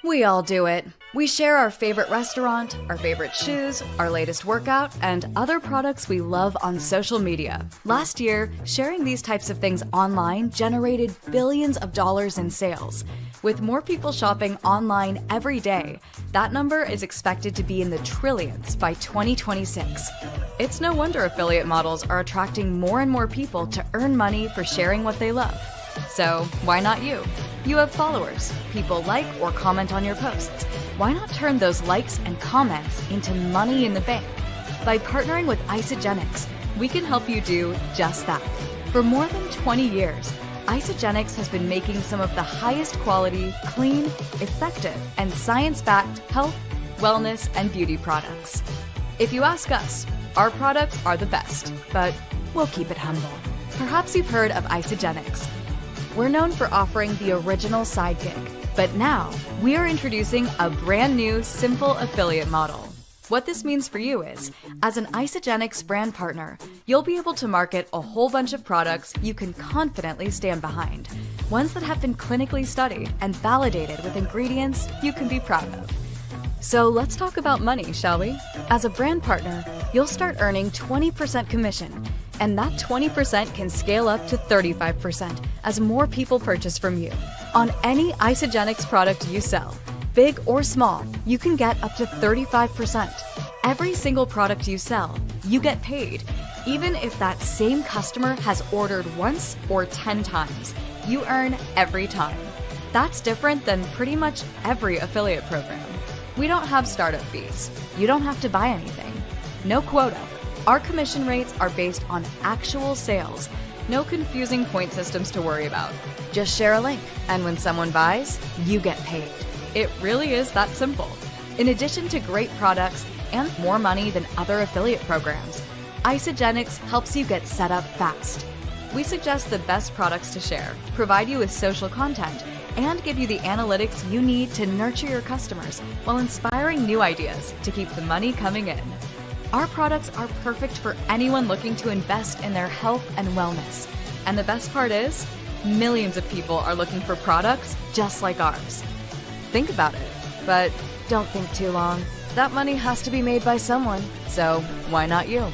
We all do it. We share our favorite restaurant, our favorite shoes, our latest workout, and other products we love on social media. Last year, sharing these types of things online generated billions of dollars in sales. With more people shopping online every day, that number is expected to be in the trillions by 2026. It's no wonder affiliate models are attracting more and more people to earn money for sharing what they love. So, why not you? You have followers. People like or comment on your posts. Why not turn those likes and comments into money in the bank? By partnering with Isagenix, we can help you do just that. For more than 20 years, Isagenix has been making some of the highest quality, clean, effective, and science-backed health, wellness, and beauty products. If you ask us, our products are the best, but we'll keep it humble. Perhaps you've heard of Isagenix. We're known for offering the original side gig, but now we are introducing a brand new simple affiliate model. What this means for you is, as an Isagenix brand partner, you'll be able to market a whole bunch of products you can confidently stand behind, ones that have been clinically studied and validated with ingredients you can be proud of. So let's talk about money, shall we? As a brand partner, you'll start earning 20% commission, and that 20% can scale up to 35% as more people purchase from you. On any Isagenix product you sell, big or small, you can get up to 35%. Every single product you sell, you get paid, even if that same customer has ordered once or 10 times. You earn every time. That's different than pretty much every affiliate program. We don't have startup fees. You don't have to buy anything. No quota. Our commission rates are based on actual sales. No confusing point systems to worry about. Just share a link, and when someone buys, you get paid. It really is that simple. In addition to great products and more money than other affiliate programs, Isagenix helps you get set up fast. We suggest the best products to share, provide you with social content, and give you the analytics you need to nurture your customers while inspiring new ideas to keep the money coming in. Our products are perfect for anyone looking to invest in their health and wellness. And the best part is, millions of people are looking for products just like ours. Think about it, but don't think too long. That money has to be made by someone, so why not you?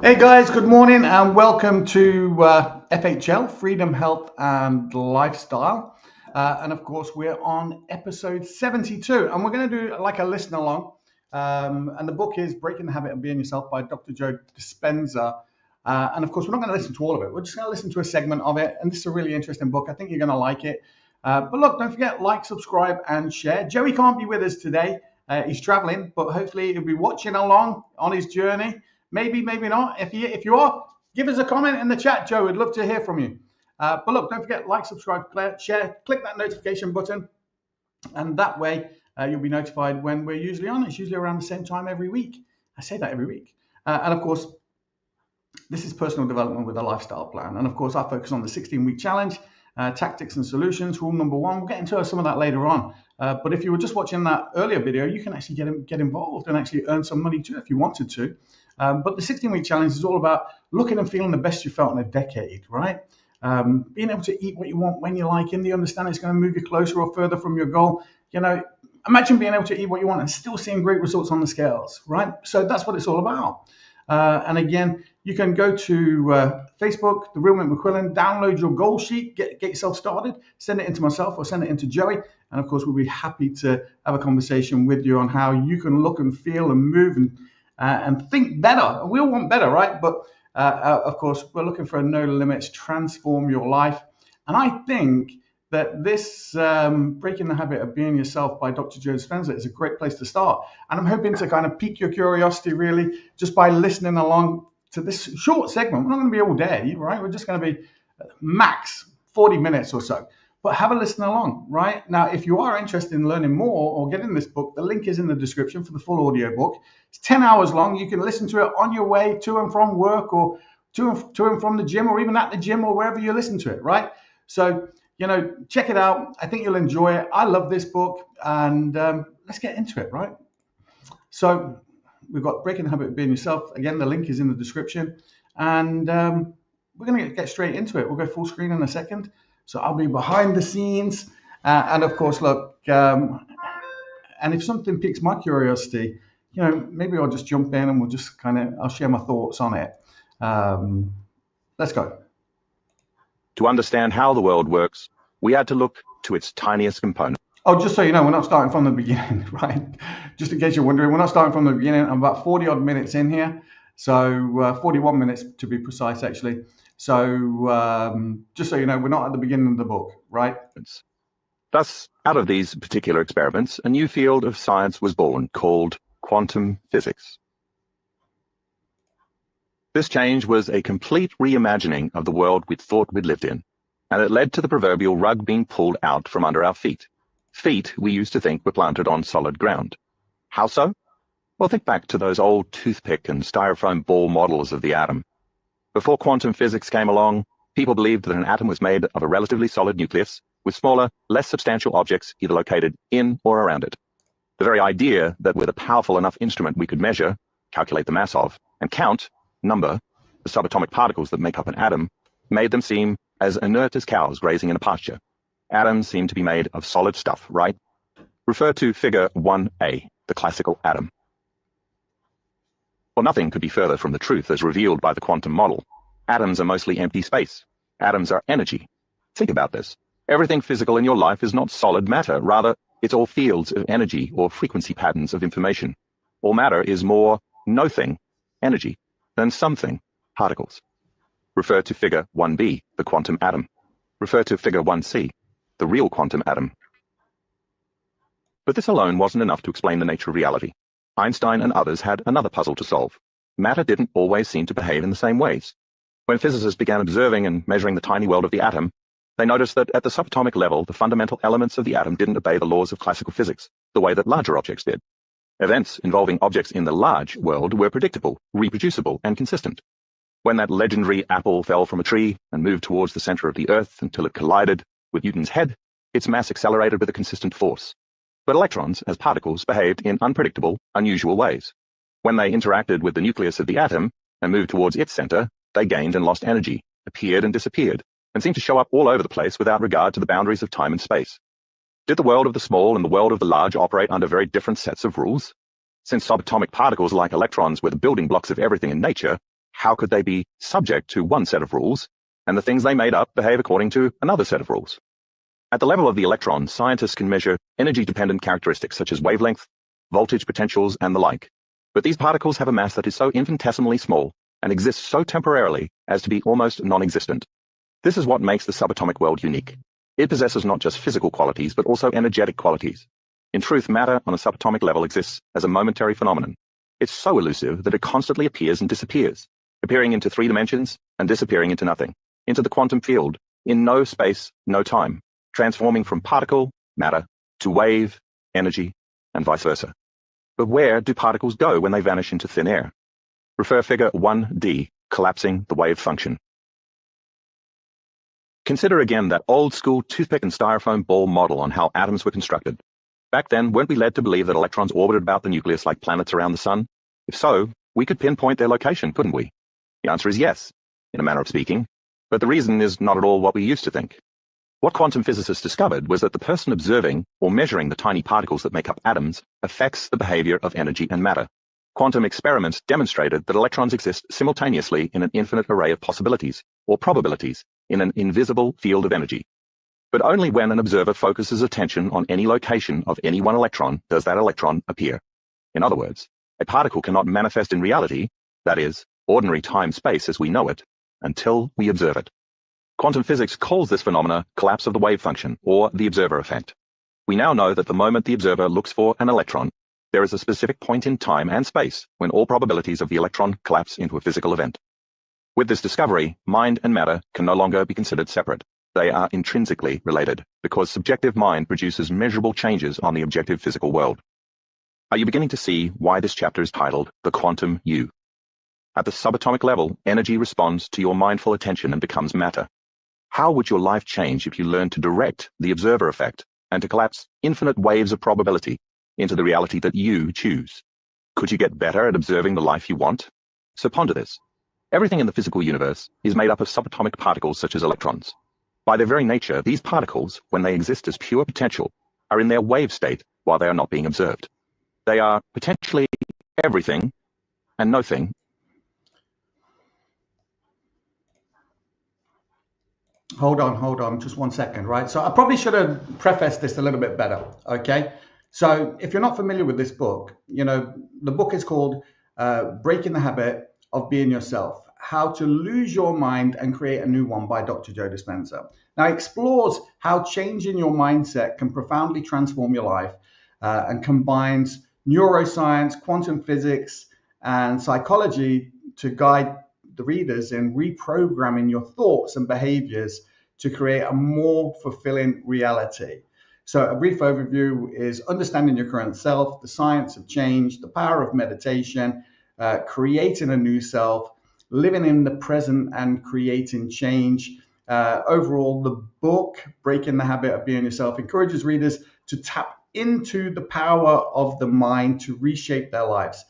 Hey guys, good morning and welcome to FHL, Freedom, Health and Lifestyle. And of course, we're on episode 72 and we're going to do like a listen along. And the book is Breaking the Habit of Being Yourself by Dr. Joe Dispenza. And of course, we're not going to listen to all of it. We're just going to listen to a segment of it. And this is a really interesting book. I think you're going to like it. But look, don't forget, like, subscribe and share. Joey can't be with us today. He's traveling, but hopefully he'll be watching along on his journey. Maybe, maybe not. If you are, give us a comment in the chat, Joe. We'd love to hear from you. But look, don't forget, like, subscribe, share, click that notification button. And that way you'll be notified when we're usually on. It's usually around the same time every week. I say that every week. And of course, this is personal development with a lifestyle plan. And of course, I focus on the 16-week challenge, tactics and solutions. Rule number 1, we'll get into some of that later on. But if you were just watching that earlier video, you can actually get involved and actually earn some money too if you wanted to. But the 16-week challenge is all about looking and feeling the best you felt in a decade, right? Being able to eat what you want when you like, and you understand it's going to move you closer or further from your goal. You know, imagine being able to eat what you want and still seeing great results on the scales, right? So that's what it's all about. And again, you can go to Facebook, The Real Mick McQuillan, download your goal sheet, get yourself started, send it into myself or send it into Joey. And of course, we'll be happy to have a conversation with you on how you can look and feel and move and think better. We all want better, right? But of course, we're looking for a no limits, transform your life. And I think that this Breaking the Habit of Being Yourself by Dr. Joe Dispenza is a great place to start. And I'm hoping to kind of pique your curiosity really just by listening along to this short segment. We're not going to be all day, right? We're just going to be max 40 minutes or so. But have a listen along, right? Now, if you are interested in learning more or getting this book, the link is in the description for the full audio book. It's 10 hours long. You can listen to it on your way to and from work or to and from the gym or even at the gym or wherever you listen to it, right? So check it out. I think you'll enjoy it. I love this book, and let's get into it, right? So we've got Breaking the Habit of Being Yourself. Again, the link is in the description, and we're going to get straight into it. We'll go full screen in a second. So I'll be behind the scenes, and of course, look, and if something piques my curiosity, maybe I'll just jump in and we'll just I'll share my thoughts on it. Let's go. To understand how the world works, we had to look to its tiniest component. Oh, just so you know, we're not starting from the beginning, right? Just in case you're wondering, we're not starting from the beginning. I'm about 40 odd minutes in here. So 41 minutes to be precise, actually. So just so you know, we're not at the beginning of the book, right? Thus, out of these particular experiments, a new field of science was born called quantum physics. This change was a complete reimagining of the world we'd thought we'd lived in, and it led to the proverbial rug being pulled out from under our feet. Feet we used to think were planted on solid ground. How so? Well, think back to those old toothpick and styrofoam ball models of the atom. Before quantum physics came along, people believed that an atom was made of a relatively solid nucleus with smaller, less substantial objects either located in or around it. The very idea that with a powerful enough instrument we could measure, calculate the mass of, and count, number, the subatomic particles that make up an atom, made them seem as inert as cows grazing in a pasture. Atoms seem to be made of solid stuff, right? Refer to Figure 1a, the classical atom. Well, nothing could be further from the truth as revealed by the quantum model. Atoms are mostly empty space. Atoms are energy. Think about this. Everything physical in your life is not solid matter. Rather, it's all fields of energy or frequency patterns of information. All matter is more nothing, energy, than something, particles. Refer to Figure 1b, the quantum atom. Refer to Figure 1c, the real quantum atom. But this alone wasn't enough to explain the nature of reality. Einstein and others had another puzzle to solve. Matter didn't always seem to behave in the same ways. When physicists began observing and measuring the tiny world of the atom, they noticed that at the subatomic level, the fundamental elements of the atom didn't obey the laws of classical physics the way that larger objects did. Events involving objects in the large world were predictable, reproducible, and consistent. When that legendary apple fell from a tree and moved towards the center of the Earth until it collided with Newton's head, its mass accelerated with a consistent force. But electrons, as particles, behaved in unpredictable, unusual ways. When they interacted with the nucleus of the atom and moved towards its center, they gained and lost energy, appeared and disappeared, and seemed to show up all over the place without regard to the boundaries of time and space. Did the world of the small and the world of the large operate under very different sets of rules? Since subatomic particles like electrons were the building blocks of everything in nature, how could they be subject to one set of rules, and the things they made up behave according to another set of rules? At the level of the electron, scientists can measure energy-dependent characteristics such as wavelength, voltage potentials, and the like. But these particles have a mass that is so infinitesimally small and exists so temporarily as to be almost non-existent. This is what makes the subatomic world unique. It possesses not just physical qualities, but also energetic qualities. In truth, matter on a subatomic level exists as a momentary phenomenon. It's so elusive that it constantly appears and disappears, appearing into 3 dimensions and disappearing into nothing, into the quantum field, in no space, no time, transforming from particle, matter, to wave, energy, and vice versa. But where do particles go when they vanish into thin air? Refer Figure 1d, collapsing the wave function. Consider again that old-school toothpick and styrofoam ball model on how atoms were constructed. Back then, weren't we led to believe that electrons orbited about the nucleus like planets around the sun? If so, we could pinpoint their location, couldn't we? The answer is yes, in a manner of speaking, but the reason is not at all what we used to think. What quantum physicists discovered was that the person observing or measuring the tiny particles that make up atoms affects the behavior of energy and matter. Quantum experiments demonstrated that electrons exist simultaneously in an infinite array of possibilities, or probabilities, in an invisible field of energy. But only when an observer focuses attention on any location of any one electron does that electron appear. In other words, a particle cannot manifest in reality, that is, ordinary time-space as we know it, until we observe it. Quantum physics calls this phenomena collapse of the wave function, or the observer effect. We now know that the moment the observer looks for an electron, there is a specific point in time and space when all probabilities of the electron collapse into a physical event. With this discovery, mind and matter can no longer be considered separate. They are intrinsically related, because subjective mind produces measurable changes on the objective physical world. Are you beginning to see why this chapter is titled The Quantum You? At the subatomic level, energy responds to your mindful attention and becomes matter. How would your life change if you learned to direct the observer effect and to collapse infinite waves of probability into the reality that you choose? Could you get better at observing the life you want? So ponder this. Everything in the physical universe is made up of subatomic particles such as electrons. By their very nature, these particles, when they exist as pure potential, are in their wave state while they are not being observed. They are potentially everything and nothing. Hold on, just 1 second, right? So I probably should have prefaced this a little bit better, okay? So if you're not familiar with this book, the book is called Breaking the Habit of Being Yourself, How to Lose Your Mind and Create a New One by Dr. Joe Dispenza. Now, it explores how changing your mindset can profoundly transform your life and combines neuroscience, quantum physics, and psychology to guide the readers in reprogramming your thoughts and behaviors to create a more fulfilling reality. So a brief overview is understanding your current self, the science of change, the power of meditation, creating a new self, living in the present and creating change. Overall, the book, Breaking the Habit of Being Yourself, encourages readers to tap into the power of the mind to reshape their lives.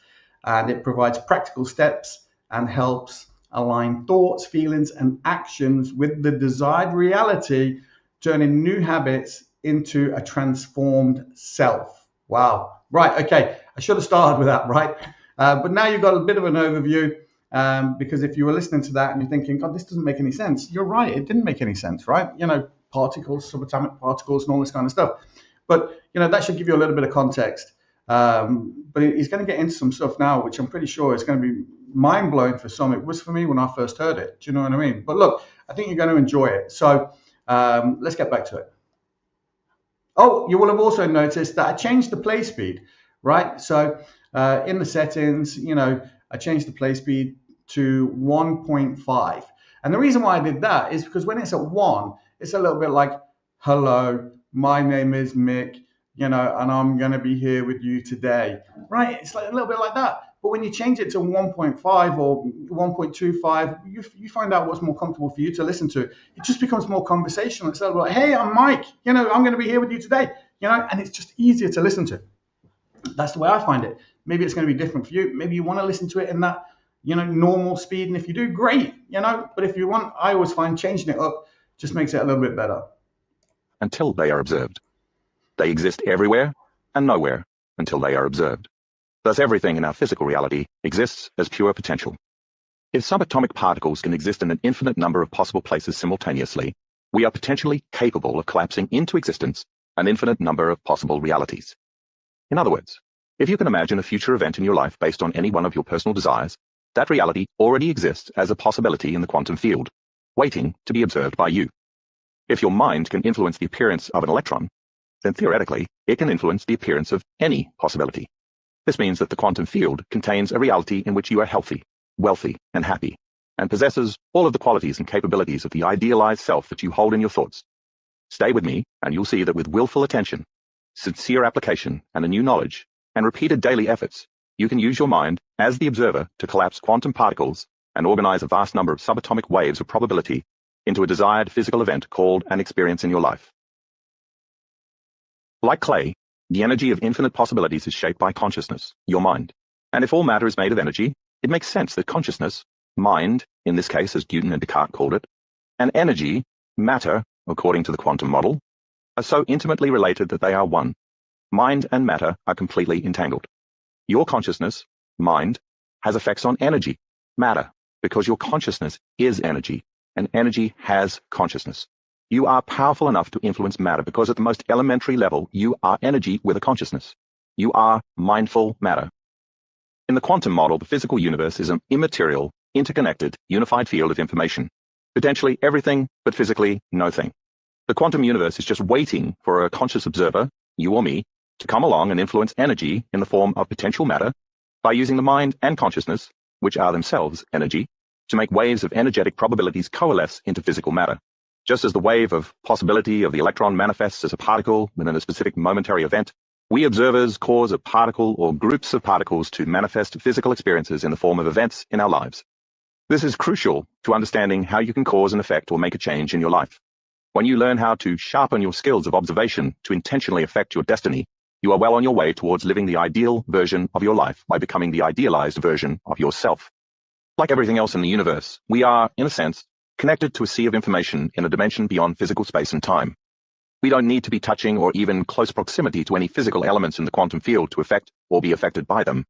And it provides practical steps and helps align thoughts, feelings, and actions with the desired reality, turning new habits into a transformed self. Wow. Right. Okay. I should have started with that, right? But now you've got a bit of an overview because if you were listening to that and you're thinking, God, this doesn't make any sense. You're right. It didn't make any sense, right? Particles, subatomic particles, and all this kind of stuff. But, that should give you a little bit of context. But he's going to get into some stuff now, which I'm pretty sure is going to be mind-blowing for some. It was for me when I first heard it. Do you know what I mean? But look, I think you're going to enjoy it. So let's get back to it. Oh, you will have also noticed that I changed the play speed, right? So in the settings, I changed the play speed to 1.5. And the reason why I did that is because when it's at 1, it's a little bit like, hello, my name is Mick, and I'm going to be here with you today, right? It's like a little bit like that. But when you change it to 1.5 or 1.25, you find out what's more comfortable for you to listen to. It just becomes more conversational. It's like, hey, I'm Mike, I'm going to be here with you today, and it's just easier to listen to. That's the way I find it. Maybe it's going to be different for you. Maybe you want to listen to it in that, normal speed. And if you do, great, but if you want, I always find changing it up just makes it a little bit better. Until they are observed. They exist everywhere and nowhere until they are observed. Thus, everything in our physical reality exists as pure potential. If subatomic particles can exist in an infinite number of possible places simultaneously, we are potentially capable of collapsing into existence an infinite number of possible realities. In other words, if you can imagine a future event in your life based on any one of your personal desires, that reality already exists as a possibility in the quantum field, waiting to be observed by you. If your mind can influence the appearance of an electron, then theoretically, it can influence the appearance of any possibility. This means that the quantum field contains a reality in which you are healthy, wealthy, and happy, and possesses all of the qualities and capabilities of the idealized self that you hold in your thoughts. Stay with me, and you'll see that with willful attention, sincere application, and a new knowledge, and repeated daily efforts, you can use your mind as the observer to collapse quantum particles and organize a vast number of subatomic waves of probability into a desired physical event called an experience in your life. Like clay, the energy of infinite possibilities is shaped by consciousness, your mind. And if all matter is made of energy, it makes sense that consciousness, mind, in this case as Newton and Descartes called it, and energy, matter, according to the quantum model, are so intimately related that they are one. Mind and matter are completely entangled. Your consciousness, mind, has effects on energy, matter, because your consciousness is energy, and energy has consciousness. You are powerful enough to influence matter because at the most elementary level, you are energy with a consciousness. You are mindful matter. In the quantum model, the physical universe is an immaterial, interconnected, unified field of information. Potentially everything, but physically nothing. The quantum universe is just waiting for a conscious observer, you or me, to come along and influence energy in the form of potential matter by using the mind and consciousness, which are themselves energy, to make waves of energetic probabilities coalesce into physical matter. Just as the wave of possibility of the electron manifests as a particle within a specific momentary event, we observers cause a particle or groups of particles to manifest physical experiences in the form of events in our lives. This is crucial to understanding how you can cause an effect or make a change in your life. When you learn how to sharpen your skills of observation to intentionally affect your destiny, you are well on your way towards living the ideal version of your life by becoming the idealized version of yourself. Like everything else in the universe, we are, in a sense, connected to a sea of information in a dimension beyond physical space and time. We don't need to be touching or even close proximity to any physical elements in the quantum field to affect or be affected by them.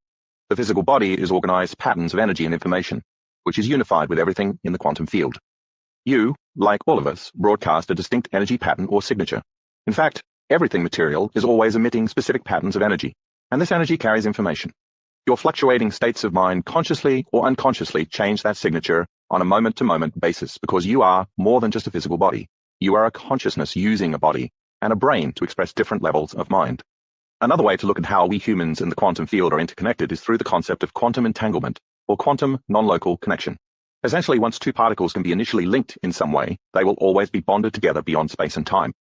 The physical body is organized patterns of energy and information, which is unified with everything in the quantum field. You, like all of us, broadcast a distinct energy pattern or signature. In fact, everything material is always emitting specific patterns of energy, and this energy carries information. Your fluctuating states of mind consciously or unconsciously change that signature on a moment-to-moment basis because you are more than just a physical body. You are a consciousness using a body and a brain to express different levels of mind. Another way to look at how we humans in the quantum field are interconnected is through the concept of quantum entanglement or quantum non-local connection. Essentially, once two particles can be initially linked in some way, they will always be bonded together beyond space and time.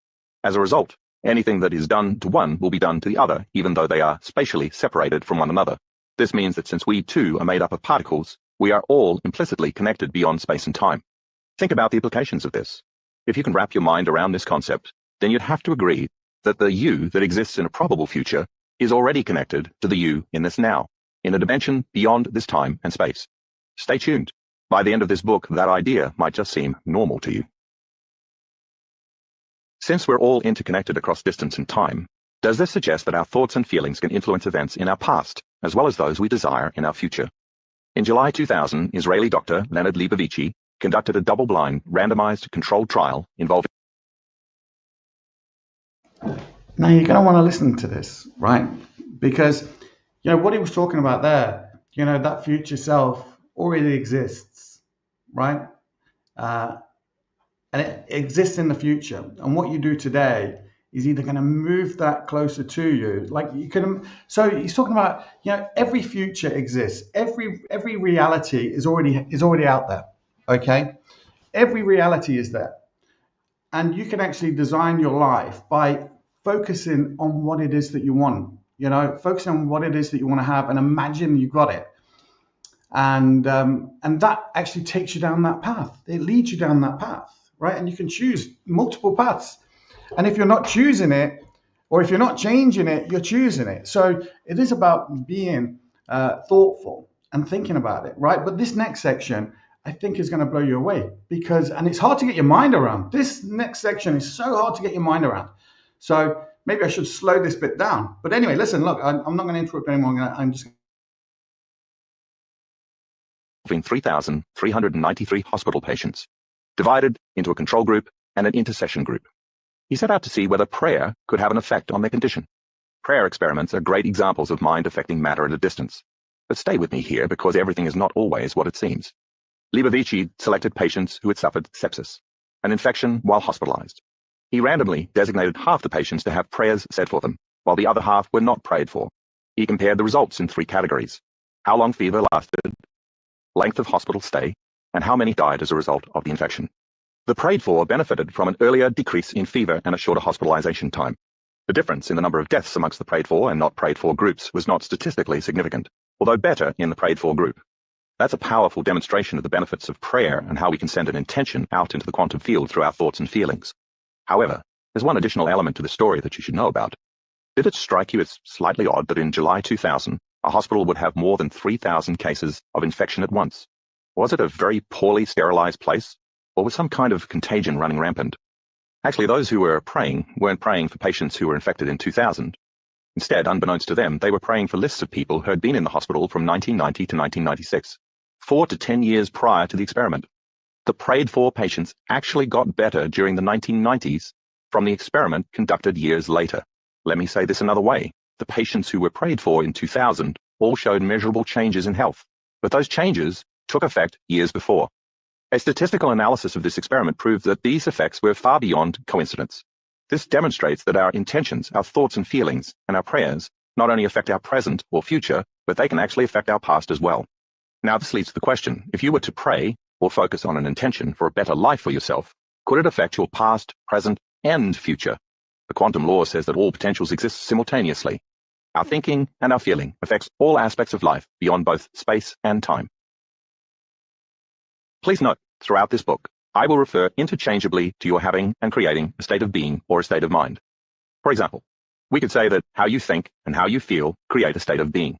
As a result, anything that is done to one will be done to the other, even though they are spatially separated from one another. This means that since we too are made up of particles, we are all implicitly connected beyond space and time. Think about the implications of this. If you can wrap your mind around this concept, then you'd have to agree that the you that exists in a probable future is already connected to the you in this now, in a dimension beyond this time and space. Stay tuned. By the end of this book, that idea might just seem normal to you. Since we're all interconnected across distance and time, does this suggest that our thoughts and feelings can influence events in our past, as well as those we desire in our future? In July 2000, Israeli doctor Leonard Leibovici conducted a double-blind, randomized, controlled trial involving... Now you're going to want to listen to this, right? Because, what he was talking about there, that future self already exists, right? And it exists in the future. And what you do today is either going to move that closer to you. So he's talking about, every future exists. Every reality is already out there. Okay. Every reality is there. And you can actually design your life by focusing on what it is that you want, focusing on what it is that you want to have and imagine you got it. And that actually takes you down that path. It leads you down that path, right? And you can choose multiple paths. And if you're not choosing it, or if you're not changing it, you're choosing it. So it is about being thoughtful and thinking about it, right? But this next section, I think, is going to blow you away and it's hard to get your mind around. This next section is so hard to get your mind around. So maybe I should slow this bit down. But anyway, listen, look, I'm not going to interrupt anymore. I'm just 3,393 hospital patients, divided into a control group and an intercession group. He set out to see whether prayer could have an effect on their condition. Prayer experiments are great examples of mind affecting matter at a distance. But stay with me here because everything is not always what it seems. Leibovici selected patients who had suffered sepsis, an infection while hospitalized. He randomly designated half the patients to have prayers said for them, while the other half were not prayed for. He compared the results in 3 categories: how long fever lasted, length of hospital stay, and how many died as a result of the infection. The prayed for benefited from an earlier decrease in fever and a shorter hospitalization time. The difference in the number of deaths amongst the prayed for and not prayed for groups was not statistically significant, although better in the prayed for group. That's a powerful demonstration of the benefits of prayer and how we can send an intention out into the quantum field through our thoughts and feelings. However, there's one additional element to the story that you should know about. Did it strike you as slightly odd that in July 2000, a hospital would have more than 3,000 cases of infection at once? Was it a very poorly sterilized place, or was some kind of contagion running rampant? Actually, those who were praying weren't praying for patients who were infected in 2000. Instead, unbeknownst to them, they were praying for lists of people who had been in the hospital from 1990 to 1996, 4 to 10 years prior to the experiment. The prayed-for patients actually got better during the 1990s from the experiment conducted years later. Let me say this another way. The patients who were prayed for in 2000 all showed measurable changes in health, but those changes took effect years before. A statistical analysis of this experiment proved that these effects were far beyond coincidence. This demonstrates that our intentions, our thoughts and feelings, and our prayers not only affect our present or future, but they can actually affect our past as well. Now this leads to the question, if you were to pray or focus on an intention for a better life for yourself, could it affect your past, present, and future? The quantum law says that all potentials exist simultaneously. Our thinking and our feeling affects all aspects of life beyond both space and time. Please note, throughout this book, I will refer interchangeably to your having and creating a state of being or a state of mind. For example, we could say that how you think and how you feel create a state of being.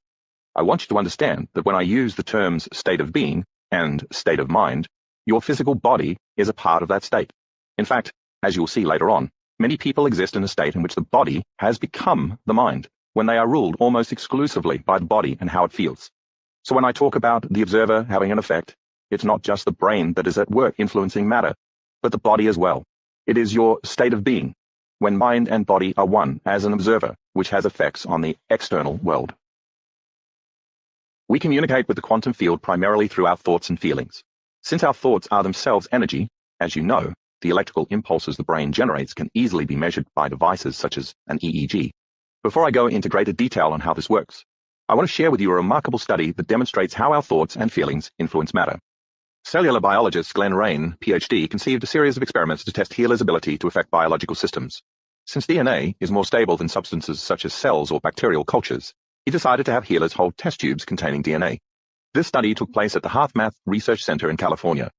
I want you to understand that when I use the terms state of being and state of mind, your physical body is a part of that state. In fact, as you will see later on, many people exist in a state in which the body has become the mind, when they are ruled almost exclusively by the body and how it feels. So when I talk about the observer having an effect, it's not just the brain that is at work influencing matter, but the body as well. It is your state of being, when mind and body are one as an observer, which has effects on the external world. We communicate with the quantum field primarily through our thoughts and feelings. Since our thoughts are themselves energy, as you know, the electrical impulses the brain generates can easily be measured by devices such as an EEG. Before I go into greater detail on how this works, I want to share with you a remarkable study that demonstrates how our thoughts and feelings influence matter. Cellular biologist Glenn Rain, PhD, conceived a series of experiments to test healers' ability to affect biological systems. Since DNA is more stable than substances such as cells or bacterial cultures, he decided to have healers hold test tubes containing DNA. This study took place at the HeartMath Research Center in California.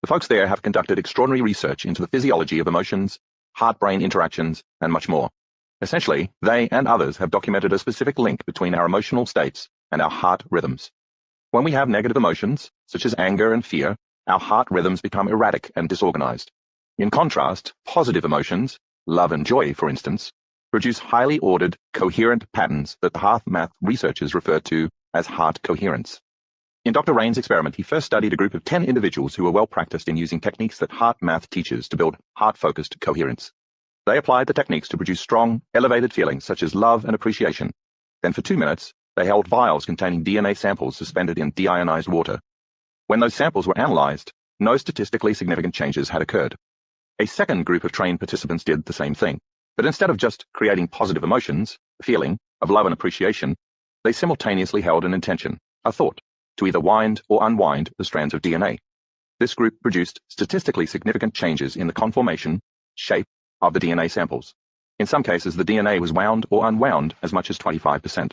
The folks there have conducted extraordinary research into the physiology of emotions, heart-brain interactions, and much more. Essentially, they and others have documented a specific link between our emotional states and our heart rhythms. When we have negative emotions, such as anger and fear, our heart rhythms become erratic and disorganized. In contrast, positive emotions, love and joy, for instance, produce highly ordered, coherent patterns that the HeartMath researchers refer to as heart coherence. In Dr. Rain's experiment, he first studied a group of 10 individuals who were well practiced in using techniques that HeartMath teaches to build heart-focused coherence. They applied the techniques to produce strong, elevated feelings such as love and appreciation. Then for 2 minutes, they held vials containing DNA samples suspended in deionized water. When those samples were analyzed, no statistically significant changes had occurred. A second group of trained participants did the same thing. But instead of just creating positive emotions, the feeling of love and appreciation, they simultaneously held an intention, a thought, to either wind or unwind the strands of DNA. This group produced statistically significant changes in the conformation, shape of the DNA samples. In some cases, the DNA was wound or unwound as much as 25%.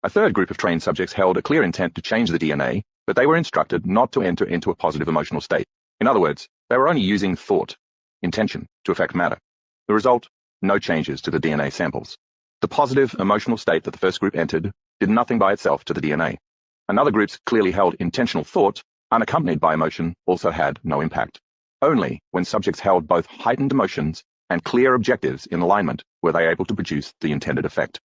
A third group of trained subjects held a clear intent to change the DNA, but they were instructed not to enter into a positive emotional state. In other words, they were only using thought, intention, to affect matter. The result? No changes to the DNA samples. The positive emotional state that the first group entered did nothing by itself to the DNA. Another group's clearly held intentional thought, unaccompanied by emotion, also had no impact. Only when subjects held both heightened emotions and clear objectives in alignment were they able to produce the intended effect.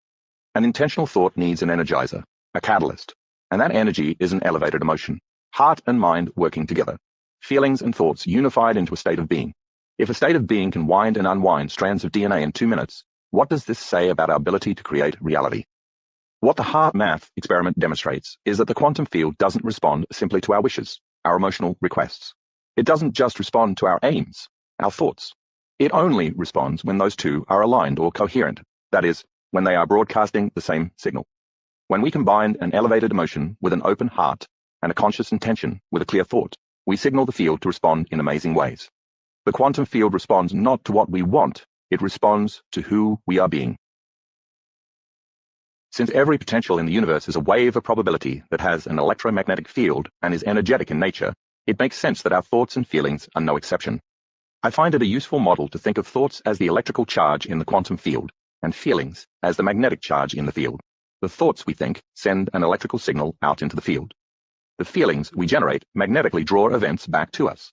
An intentional thought needs an energizer, a catalyst, and that energy is an elevated emotion. Heart and mind working together. Feelings and thoughts unified into a state of being. If a state of being can wind and unwind strands of DNA in 2 minutes, what does this say about our ability to create reality? What the HeartMath experiment demonstrates is that the quantum field doesn't respond simply to our wishes, our emotional requests. It doesn't just respond to our aims, our thoughts. It only responds when those two are aligned or coherent, that is, when they are broadcasting the same signal. When we combine an elevated emotion with an open heart and a conscious intention with a clear thought, we signal the field to respond in amazing ways. The quantum field responds not to what we want, it responds to who we are being. Since every potential in the universe is a wave of probability that has an electromagnetic field and is energetic in nature, it makes sense that our thoughts and feelings are no exception. I find it a useful model to think of thoughts as the electrical charge in the quantum field and feelings as the magnetic charge in the field. The thoughts we think send an electrical signal out into the field. The feelings we generate magnetically draw events back to us.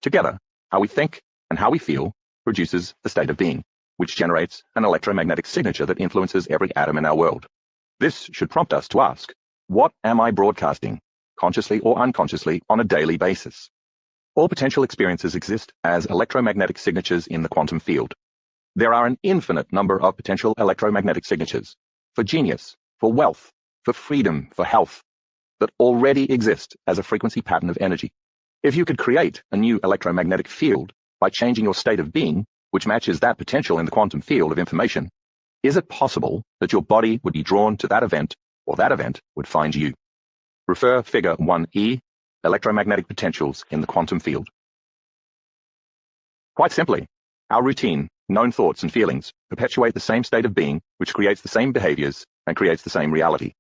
Together, how we think and how we feel produces the state of being, which generates an electromagnetic signature that influences every atom in our world. This should prompt us to ask, what am I broadcasting, consciously or unconsciously, on a daily basis? All potential experiences exist as electromagnetic signatures in the quantum field. There are an infinite number of potential electromagnetic signatures for genius, for wealth, for freedom, for health, that already exist as a frequency pattern of energy. If you could create a new electromagnetic field by changing your state of being, which matches that potential in the quantum field of information, is it possible that your body would be drawn to that event, or that event would find you? Refer Figure 1E, Electromagnetic Potentials in the Quantum Field. Quite simply, our routine, known thoughts and feelings perpetuate the same state of being, which creates the same behaviors and creates the same reality.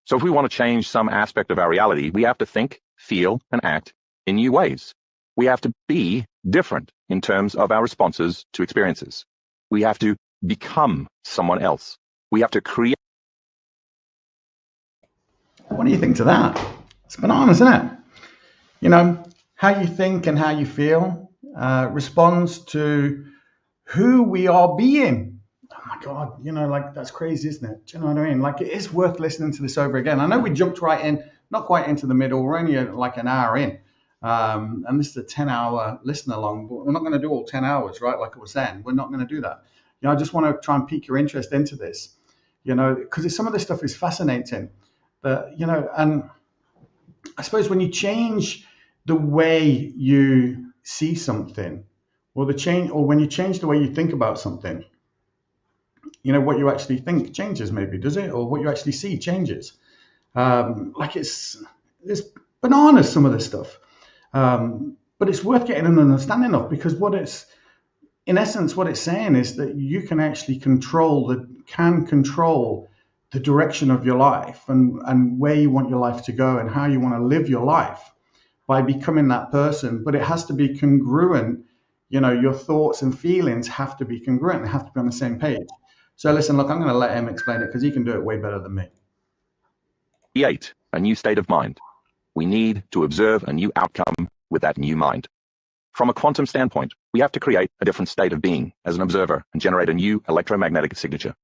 So if we want to change some aspect of our reality, we have to think, feel, and act in new ways. We have to be different in terms of our responses to experiences. We have to become someone else. We have to create. What do you think to that? It's bananas, isn't it? You know, how you think and how you feel responds to who we are being. Oh my God, like that's crazy, isn't it? Do you know what I mean? Like it is worth listening to this over again. I know we jumped right in, not quite into the middle. We're only like an hour in. And this is a 10-hour listen along, but we're not going to do all 10 hours, right? Like I was saying, we're not going to do that. I just want to try and pique your interest into this, because some of this stuff is fascinating. But, and I suppose when you change the way you see something, or when you change the way you think about something, what you actually think changes, maybe, does it? Or what you actually see changes. It's bananas, some of this stuff. But it's worth getting an understanding of, because in essence, what it's saying is that you can actually control the direction of your life and where you want your life to go and how you want to live your life by becoming that person. But it has to be congruent. Your thoughts and feelings have to be congruent. They have to be on the same page. So listen, look, I'm going to let him explain it because he can do it way better than me. Create a new state of mind. We need to observe a new outcome with that new mind. From a quantum standpoint, we have to create a different state of being as an observer and generate a new electromagnetic signature.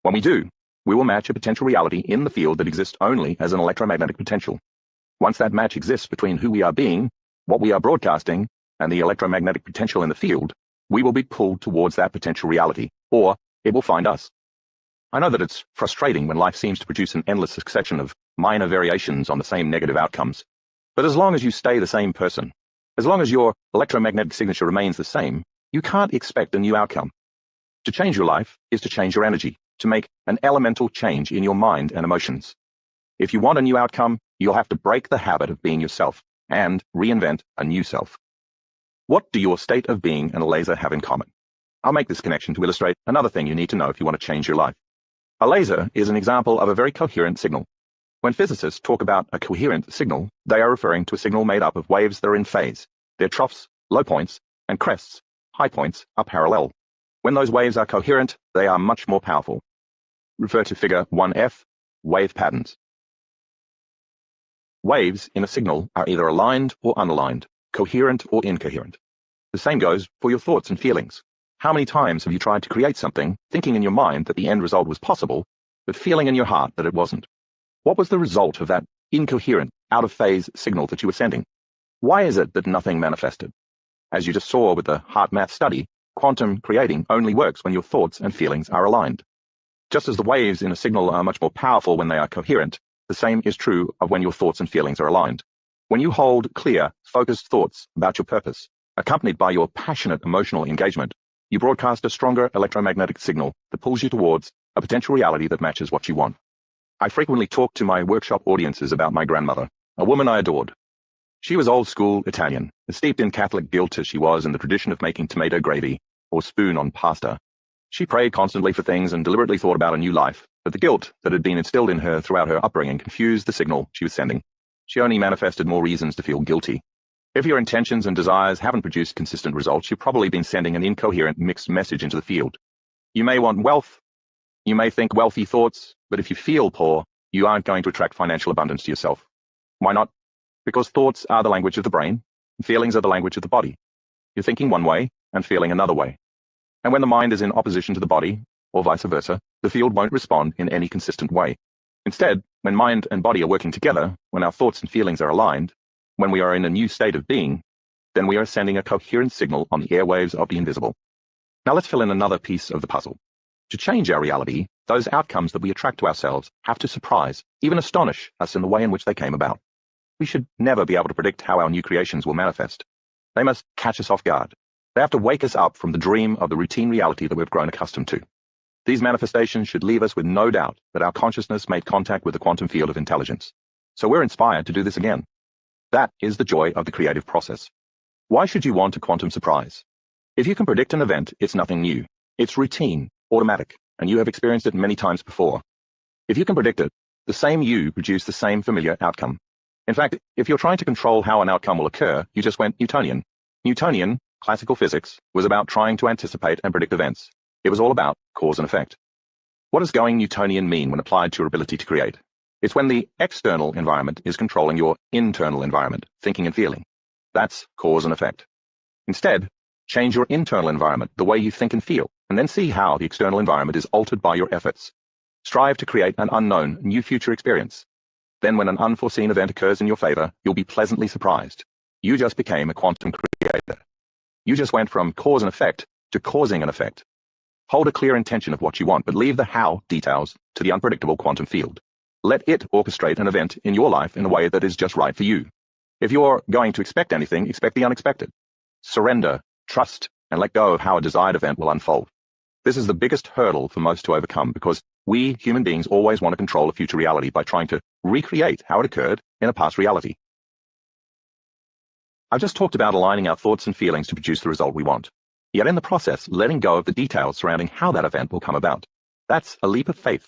When we do, we will match a potential reality in the field that exists only as an electromagnetic potential. Once that match exists between who we are being, what we are broadcasting, and the electromagnetic potential in the field, we will be pulled towards that potential reality, or it will find us. I know that it's frustrating when life seems to produce an endless succession of minor variations on the same negative outcomes. But as long as you stay the same person, as long as your electromagnetic signature remains the same, you can't expect a new outcome. To change your life is to change your energy, to make an elemental change in your mind and emotions. If you want a new outcome, you'll have to break the habit of being yourself and reinvent a new self. What do your state of being and a laser have in common? I'll make this connection to illustrate another thing you need to know if you want to change your life. A laser is an example of a very coherent signal. When physicists talk about a coherent signal, they are referring to a signal made up of waves that are in phase. Their troughs, low points, and crests, high points, are parallel. When those waves are coherent, they are much more powerful. Refer to figure 1F, wave patterns. Waves in a signal are either aligned or unaligned, coherent or incoherent. The same goes for your thoughts and feelings. How many times have you tried to create something, thinking in your mind that the end result was possible, but feeling in your heart that it wasn't? What was the result of that incoherent, out-of-phase signal that you were sending? Why is it that nothing manifested? As you just saw with the heart math study, quantum creating only works when your thoughts and feelings are aligned. Just as the waves in a signal are much more powerful when they are coherent, the same is true of when your thoughts and feelings are aligned. When you hold clear, focused thoughts about your purpose, accompanied by your passionate emotional engagement, you broadcast a stronger electromagnetic signal that pulls you towards a potential reality that matches what you want. I frequently talk to my workshop audiences about my grandmother, a woman I adored. She was old school Italian, as steeped in Catholic guilt as she was in the tradition of making tomato gravy or spoon on pasta. She prayed constantly for things and deliberately thought about a new life, but the guilt that had been instilled in her throughout her upbringing confused the signal she was sending. She only manifested more reasons to feel guilty. If your intentions and desires haven't produced consistent results, you've probably been sending an incoherent, mixed message into the field. You may want wealth. You may think wealthy thoughts, but if you feel poor, you aren't going to attract financial abundance to yourself. Why not? Because thoughts are the language of the brain, and feelings are the language of the body. You're thinking one way and feeling another way. And when the mind is in opposition to the body, or vice versa, the field won't respond in any consistent way. Instead, when mind and body are working together, when our thoughts and feelings are aligned, when we are in a new state of being, then we are sending a coherent signal on the airwaves of the invisible. Now let's fill in another piece of the puzzle. To change our reality, those outcomes that we attract to ourselves have to surprise, even astonish us in the way in which they came about. We should never be able to predict how our new creations will manifest. They must catch us off guard. They have to wake us up from the dream of the routine reality that we've grown accustomed to. These manifestations should leave us with no doubt that our consciousness made contact with the quantum field of intelligence. So we're inspired to do this again. That is the joy of the creative process. Why should you want a quantum surprise? If you can predict an event, it's nothing new. It's routine, automatic, and you have experienced it many times before. If you can predict it, the same you produce the same familiar outcome. In fact, if you're trying to control how an outcome will occur, you just went Newtonian. Newtonian, classical physics, was about trying to anticipate and predict events. It was all about cause and effect. What does going Newtonian mean when applied to your ability to create? It's when the external environment is controlling your internal environment, thinking and feeling. That's cause and effect. Instead, change your internal environment, the way you think and feel, and then see how the external environment is altered by your efforts. Strive to create an unknown, new future experience. Then when an unforeseen event occurs in your favor, you'll be pleasantly surprised. You just became a quantum creator. You just went from cause and effect to causing an effect. Hold a clear intention of what you want, but leave the how details to the unpredictable quantum field. Let it orchestrate an event in your life in a way that is just right for you. If you're going to expect anything, expect the unexpected. Surrender, trust, and let go of how a desired event will unfold. This is the biggest hurdle for most to overcome because we human beings always want to control a future reality by trying to recreate how it occurred in a past reality. I've just talked about aligning our thoughts and feelings to produce the result we want, yet in the process, letting go of the details surrounding how that event will come about. That's a leap of faith,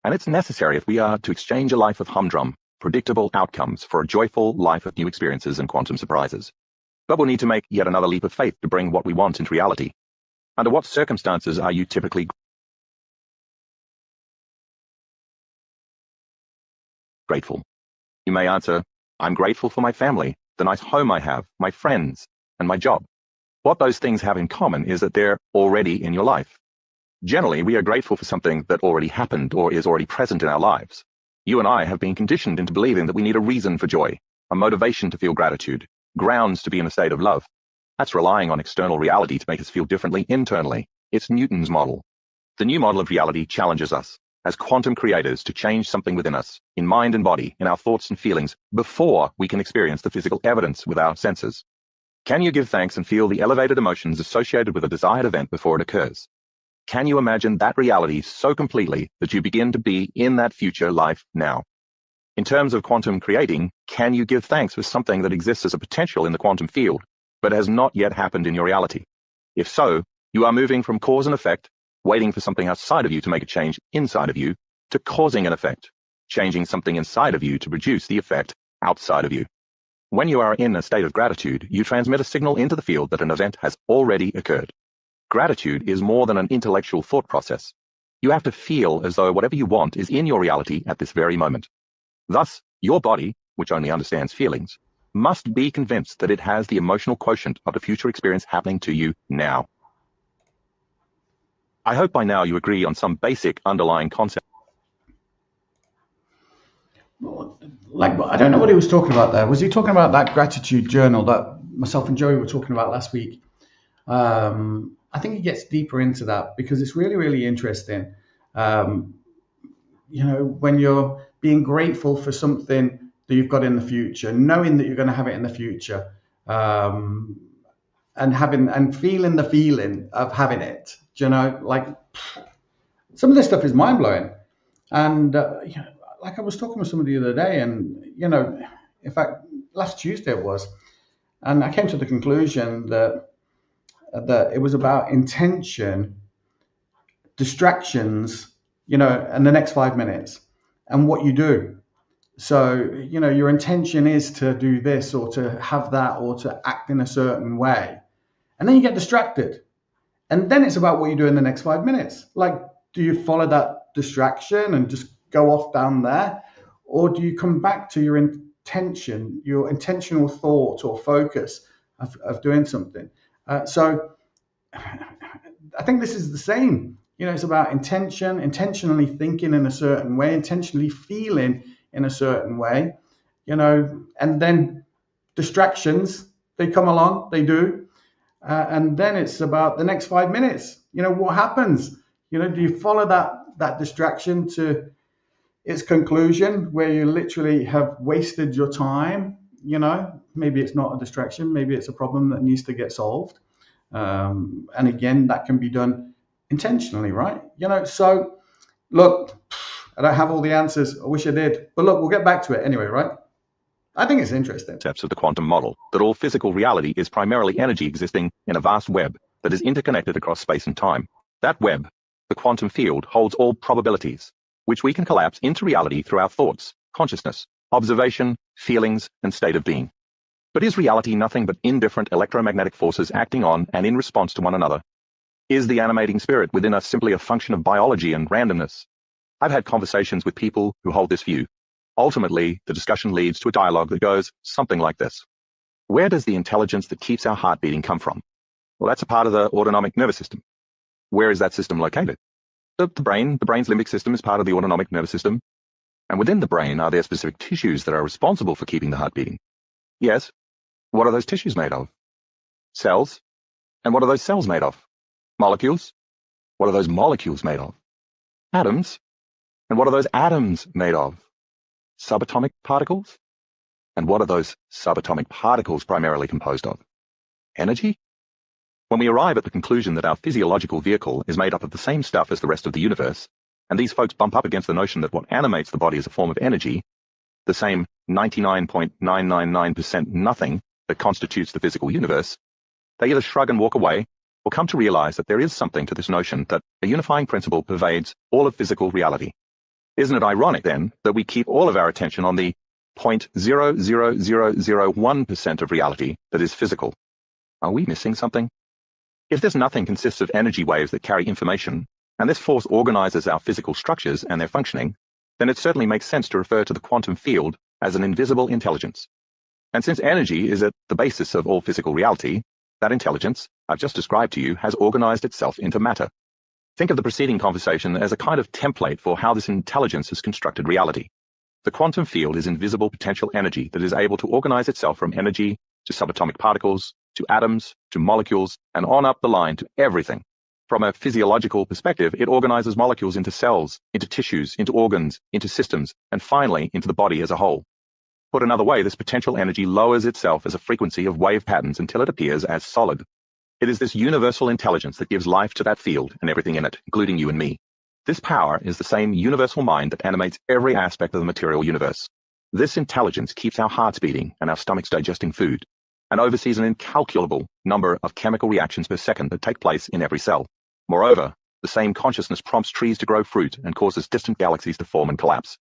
and it's necessary if we are to exchange a life of humdrum, predictable outcomes for a joyful life of new experiences and quantum surprises. But we'll need to make yet another leap of faith to bring what we want into reality. Under what circumstances are you typically grateful? You may answer, I'm grateful for my family, the nice home I have, my friends, and my job. What those things have in common is that they're already in your life. Generally, we are grateful for something that already happened or is already present in our lives. You and I have been conditioned into believing that we need a reason for joy, a motivation to feel gratitude, grounds to be in a state of love. That's relying on external reality to make us feel differently internally. It's Newton's model. The new model of reality challenges us, as quantum creators, to change something within us, in mind and body, in our thoughts and feelings, before we can experience the physical evidence with our senses. Can you give thanks and feel the elevated emotions associated with a desired event before it occurs? Can you imagine that reality so completely that you begin to be in that future life now? In terms of quantum creating, can you give thanks for something that exists as a potential in the quantum field, but has not yet happened in your reality? If so, you are moving from cause and effect, waiting for something outside of you to make a change inside of you, to causing an effect, changing something inside of you to produce the effect outside of you. When you are in a state of gratitude, you transmit a signal into the field that an event has already occurred. Gratitude is more than an intellectual thought process. You have to feel as though whatever you want is in your reality at this very moment. Thus, your body, which only understands feelings, must be convinced that it has the emotional quotient of the future experience happening to you now. I hope by now you agree on some basic underlying concept. Like, I don't know what he was talking about there. Was he talking about that gratitude journal that myself and Joey were talking about last week? I think he gets deeper into that because it's really, really interesting. When you're being grateful for something that you've got in the future, knowing that you're going to have it in the future, and feeling the feeling of having it, like some of this stuff is mind blowing. And like I was talking with somebody the other day, and in fact, last Tuesday it was, and I came to the conclusion that it was about intention, distractions, and the next 5 minutes, and what you do. So, your intention is to do this or to have that or to act in a certain way. And then you get distracted. And then it's about what you do in the next 5 minutes. Like, do you follow that distraction and just go off down there? Or do you come back to your intention, your intentional thought or focus of doing something? So I think this is the same. It's about intentionally thinking in a certain way, intentionally feeling in a certain way, and then distractions, they come along, they do. And then it's about the next 5 minutes. What happens? Do you follow that distraction to its conclusion where you literally have wasted your time? Maybe it's not a distraction. Maybe it's a problem that needs to get solved. And again, that can be done intentionally, right? So look, I don't have all the answers. I wish I did. But look, we'll get back to it anyway, right? I think it's interesting. Concepts of the quantum model, that all physical reality is primarily energy existing in a vast web that is interconnected across space and time. That web, the quantum field, holds all probabilities, which we can collapse into reality through our thoughts, consciousness, observation, feelings, and state of being. But is reality nothing but indifferent electromagnetic forces acting on and in response to one another? Is the animating spirit within us simply a function of biology and randomness? I've had conversations with people who hold this view. Ultimately, the discussion leads to a dialogue that goes something like this. Where does the intelligence that keeps our heart beating come from? Well, that's a part of the autonomic nervous system. Where is that system located? The brain's limbic system is part of the autonomic nervous system. And within the brain, are there specific tissues that are responsible for keeping the heart beating? Yes. What are those tissues made of? Cells. And what are those cells made of? Molecules. What are those molecules made of? Atoms. And what are those atoms made of? Subatomic particles. And what are those subatomic particles primarily composed of? Energy? When we arrive at the conclusion that our physiological vehicle is made up of the same stuff as the rest of the universe, and these folks bump up against the notion that what animates the body is a form of energy, the same 99.999% nothing that constitutes the physical universe, they either shrug and walk away or come to realize that there is something to this notion that a unifying principle pervades all of physical reality. Isn't it ironic, then, that we keep all of our attention on the 0.00001% of reality that is physical? Are we missing something? If this nothing consists of energy waves that carry information, and this force organizes our physical structures and their functioning, then it certainly makes sense to refer to the quantum field as an invisible intelligence. And since energy is at the basis of all physical reality, that intelligence I've just described to you has organized itself into matter. Think of the preceding conversation as a kind of template for how this intelligence has constructed reality. The quantum field is invisible potential energy that is able to organize itself from energy to subatomic particles, to atoms, to molecules, and on up the line to everything. From a physiological perspective, it organizes molecules into cells, into tissues, into organs, into systems, and finally into the body as a whole. Put another way, this potential energy lowers itself as a frequency of wave patterns until it appears as solid. It is this universal intelligence that gives life to that field and everything in it, including you and me. This power is the same universal mind that animates every aspect of the material universe. This intelligence keeps our hearts beating and our stomachs digesting food, and oversees an incalculable number of chemical reactions per second that take place in every cell. Moreover, the same consciousness prompts trees to grow fruit and causes distant galaxies to form and collapse.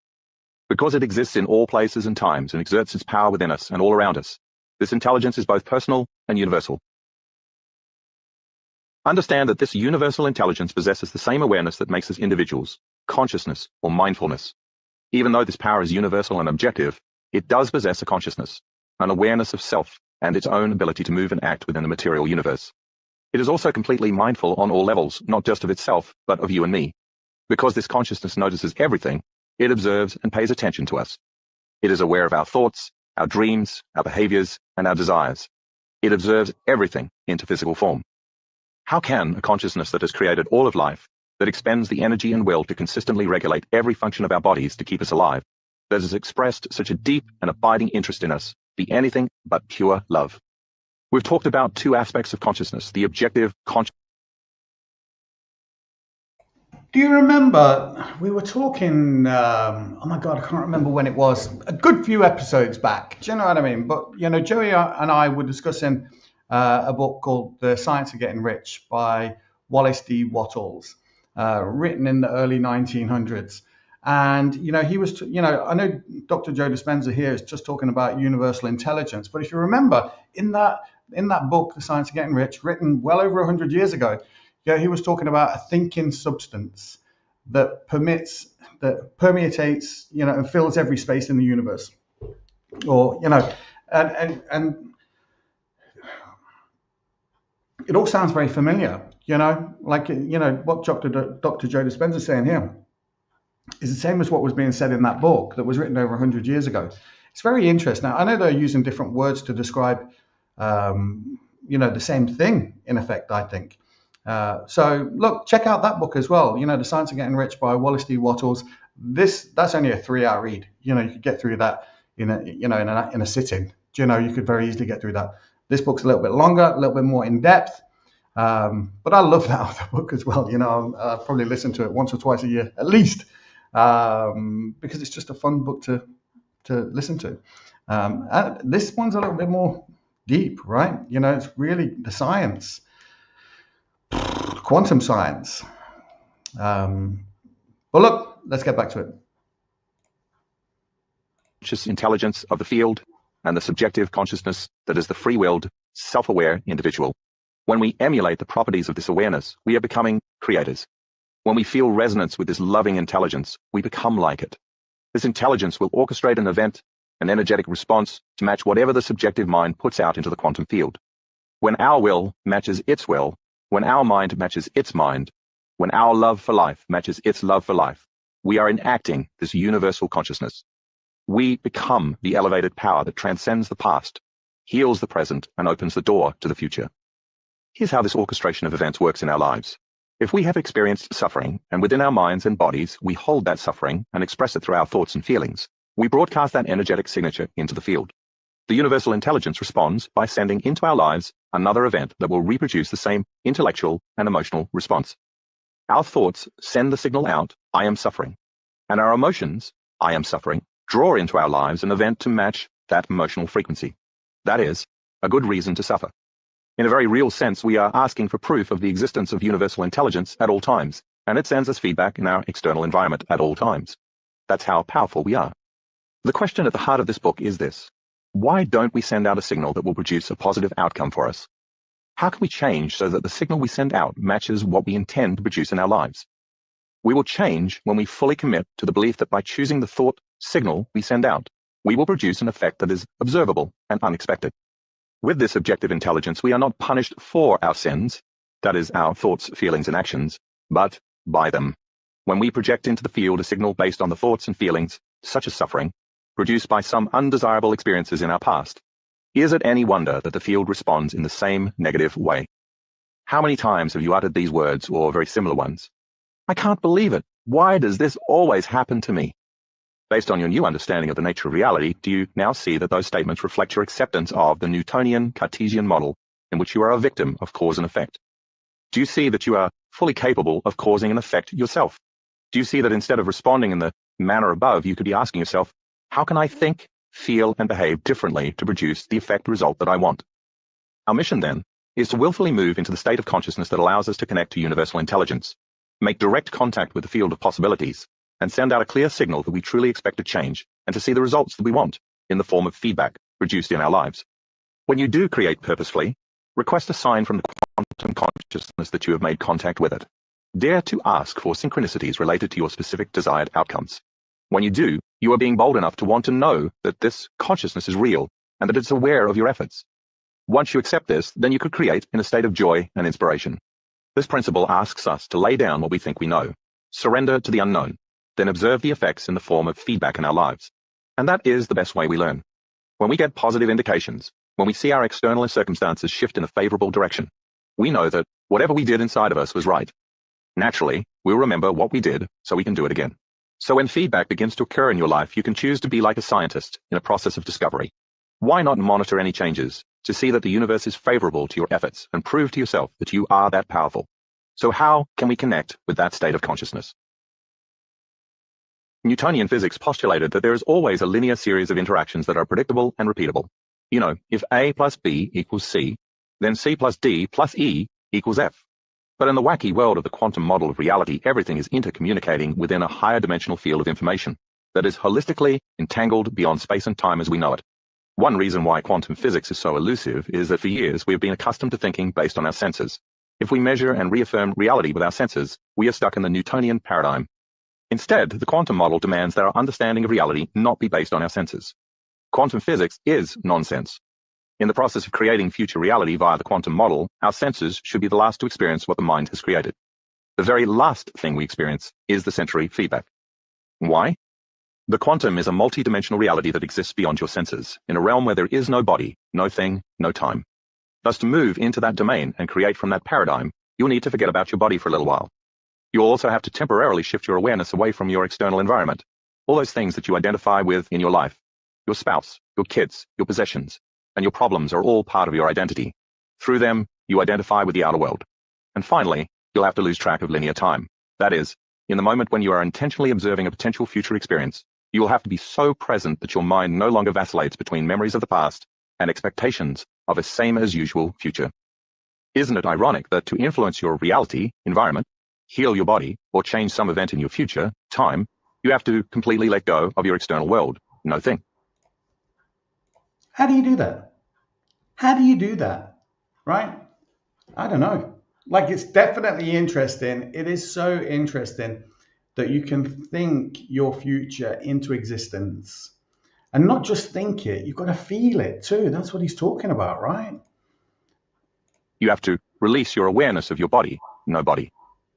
Because it exists in all places and times and exerts its power within us and all around us, this intelligence is both personal and universal. Understand that this universal intelligence possesses the same awareness that makes us individuals, consciousness or mindfulness. Even though this power is universal and objective, it does possess a consciousness, an awareness of self, and its own ability to move and act within the material universe. It is also completely mindful on all levels, not just of itself, but of you and me. Because this consciousness notices everything, it observes and pays attention to us. It is aware of our thoughts, our dreams, our behaviors, and our desires. It observes everything into physical form. How can a consciousness that has created all of life, that expends the energy and will to consistently regulate every function of our bodies to keep us alive, that has expressed such a deep and abiding interest in us, be anything but pure love? We've talked about two aspects of consciousness, the objective consciousness. Do you remember we were talking, oh my God, I can't remember when it was, a good few episodes back. Do you know what I mean? But, Joey and I were discussing a book called The Science of Getting Rich by Wallace D. Wattles, written in the early 1900s. And, he was, I know Dr. Joe Dispenza here is just talking about universal intelligence. But if you remember, in that book, The Science of Getting Rich, written well over 100 years ago, he was talking about a thinking substance that permeates, and fills every space in the universe. Or, and it all sounds very familiar, like, what Dr. Joe Dispenza is saying here is the same as what was being said in that book that was written over 100 years ago. It's very interesting. Now, I know they're using different words to describe, the same thing, in effect, I think. So look, check out that book as well. The Science of Getting Rich by Wallace D. Wattles. That's only a 3-hour read. You could get through that in a sitting. You could very easily get through that. This book's a little bit longer, a little bit more in depth. But I love that other book as well. I'll probably listen to it once or twice a year at least, because it's just a fun book to listen to. And this one's a little bit more deep, right? It's really the science. Quantum science. But look, let's get back to it. Conscious intelligence of the field, and the subjective consciousness that is the free-willed, self-aware individual. When we emulate the properties of this awareness, we are becoming creators. When we feel resonance with this loving intelligence, we become like it. This intelligence will orchestrate an event, an energetic response, to match whatever the subjective mind puts out into the quantum field. When our will matches its will, when our mind matches its mind, when our love for life matches its love for life, we are enacting this universal consciousness. We become the elevated power that transcends the past, heals the present, and opens the door to the future. Here's how this orchestration of events works in our lives. If we have experienced suffering, and within our minds and bodies we hold that suffering and express it through our thoughts and feelings, we broadcast that energetic signature into the field. The universal intelligence responds by sending into our lives another event that will reproduce the same intellectual and emotional response. Our thoughts send the signal out, I am suffering, and our emotions, I am suffering, draw into our lives an event to match that emotional frequency. That is, a good reason to suffer. In a very real sense, we are asking for proof of the existence of universal intelligence at all times, and it sends us feedback in our external environment at all times. That's how powerful we are. The question at the heart of this book is this: why don't we send out a signal that will produce a positive outcome for us? How can we change so that the signal we send out matches what we intend to produce in our lives? We will change when we fully commit to the belief that by choosing the thought signal we send out, we will produce an effect that is observable and unexpected. With this objective intelligence, we are not punished for our sins, that is, our thoughts, feelings, and actions, but by them. When we project into the field a signal based on the thoughts and feelings, such as suffering, produced by some undesirable experiences in our past, is it any wonder that the field responds in the same negative way? How many times have you uttered these words, or very similar ones? I can't believe it. Why does this always happen to me? Based on your new understanding of the nature of reality, do you now see that those statements reflect your acceptance of the Newtonian Cartesian model in which you are a victim of cause and effect? Do you see that you are fully capable of causing an effect yourself? Do you see that instead of responding in the manner above, you could be asking yourself, how can I think, feel, and behave differently to produce the effect result that I want? Our mission, then, is to willfully move into the state of consciousness that allows us to connect to universal intelligence, make direct contact with the field of possibilities, and send out a clear signal that we truly expect to change and to see the results that we want in the form of feedback produced in our lives. When you do create purposefully, request a sign from the quantum consciousness that you have made contact with it. Dare to ask for synchronicities related to your specific desired outcomes. When you do, you are being bold enough to want to know that this consciousness is real and that it's aware of your efforts. Once you accept this, then you could create in a state of joy and inspiration. This principle asks us to lay down what we think we know, surrender to the unknown, then observe the effects in the form of feedback in our lives. And that is the best way we learn. When we get positive indications, when we see our external circumstances shift in a favorable direction, we know that whatever we did inside of us was right. Naturally, we'll remember what we did so we can do it again. So when feedback begins to occur in your life, you can choose to be like a scientist in a process of discovery. Why not monitor any changes to see that the universe is favorable to your efforts and prove to yourself that you are that powerful? So how can we connect with that state of consciousness? Newtonian physics postulated that there is always a linear series of interactions that are predictable and repeatable. You know, if A plus B equals C, then C plus D plus E equals F. But in the wacky world of the quantum model of reality, everything is intercommunicating within a higher dimensional field of information that is holistically entangled beyond space and time as we know it. One reason why quantum physics is so elusive is that for years we have been accustomed to thinking based on our senses. If we measure and reaffirm reality with our senses, we are stuck in the Newtonian paradigm. Instead, the quantum model demands that our understanding of reality not be based on our senses. Quantum physics is nonsense. In the process of creating future reality via the quantum model, our senses should be the last to experience what the mind has created. The very last thing we experience is the sensory feedback. Why? The quantum is a multi-dimensional reality that exists beyond your senses, in a realm where there is no body, no thing, no time. Thus, to move into that domain and create from that paradigm, you'll need to forget about your body for a little while. You'll also have to temporarily shift your awareness away from your external environment, all those things that you identify with in your life. Your spouse, your kids, your possessions, and your problems are all part of your identity. Through them, you identify with the outer world. And finally, you'll have to lose track of linear time. That is, in the moment when you are intentionally observing a potential future experience, you will have to be so present that your mind no longer vacillates between memories of the past and expectations of a same-as-usual future. Isn't it ironic that to influence your reality, environment, heal your body, or change some event in your future, time, you have to completely let go of your external world, no thing? How do you do that? How do you do that? Right? I don't know. Like, it's definitely interesting. It is so interesting that you can think your future into existence and not just think it, you've got to feel it too. That's what he's talking about, right? You have to release your awareness of your body, no body.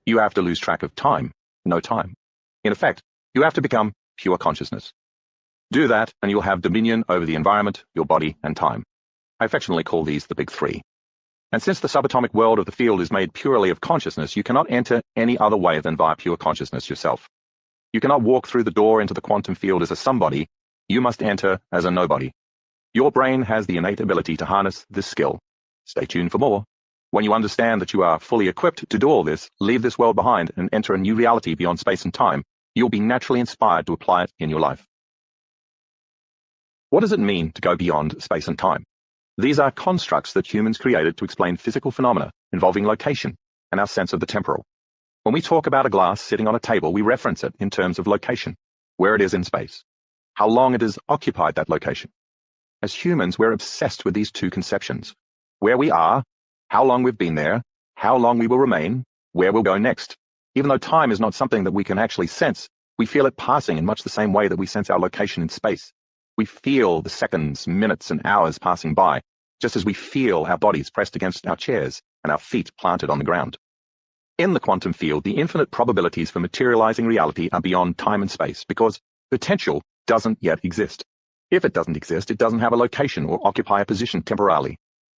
You have to lose track of time, no time. In effect, you have to become pure consciousness. Do that, and you'll have dominion over the environment, your body, and time. I affectionately call these the big three. And since the subatomic world of the field is made purely of consciousness, you cannot enter any other way than via pure consciousness yourself. You cannot walk through the door into the quantum field as a somebody. You must enter as a nobody. Your brain has the innate ability to harness this skill. Stay tuned for more. When you understand that you are fully equipped to do all this, leave this world behind and enter a new reality beyond space and time, you'll be naturally inspired to apply it in your life. What does it mean to go beyond space and time? These are constructs that humans created to explain physical phenomena involving location and our sense of the temporal. When we talk about a glass sitting on a table, we reference it in terms of location, where it is in space, how long it has occupied that location. As humans, we're obsessed with these two conceptions: where we are, how long we've been there, how long we will remain, where we'll go next. Even though time is not something that we can actually sense, we feel it passing in much the same way that we sense our location in space. We feel the seconds, minutes, and hours passing by, just as we feel our bodies pressed against our chairs and our feet planted on the ground. In the quantum field, the infinite probabilities for materializing reality are beyond time and space because potential doesn't yet exist. If it doesn't exist, it doesn't have a location or occupy a position temporarily.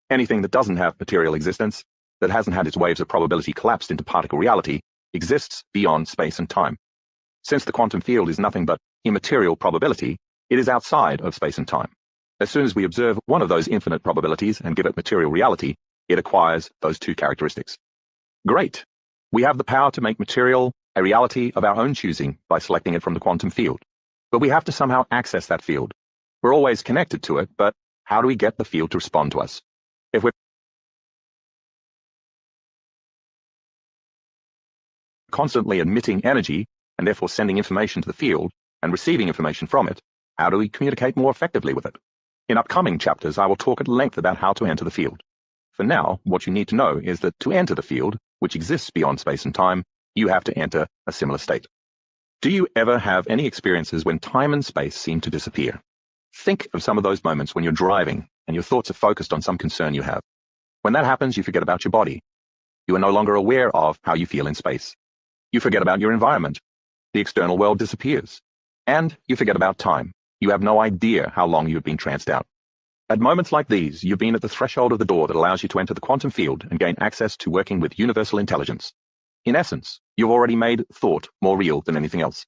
Anything that doesn't have material existence, that hasn't had its waves of probability collapsed into particle reality, exists beyond space and time. Since the quantum field is nothing but immaterial probability, it is outside of space and time. As soon as we observe one of those infinite probabilities and give it material reality, it acquires those two characteristics. Great! We have the power to make material a reality of our own choosing by selecting it from the quantum field. But we have to somehow access that field. We're always connected to it, but how do we get the field to respond to us? If we're constantly emitting energy, and therefore sending information to the field, and receiving information from it, how do we communicate more effectively with it? In upcoming chapters, I will talk at length about how to enter the field. For now, what you need to know is that to enter the field, which exists beyond space and time, you have to enter a similar state. Do you ever have any experiences when time and space seem to disappear? Think of some of those moments when you're driving and your thoughts are focused on some concern you have. When that happens, you forget about your body. You are no longer aware of how you feel in space. You forget about your environment. The external world disappears. And you forget about time. You have no idea how long you have been tranced out. At moments like these, you've been at the threshold of the door that allows you to enter the quantum field and gain access to working with universal intelligence. In essence, you've already made thought more real than anything else.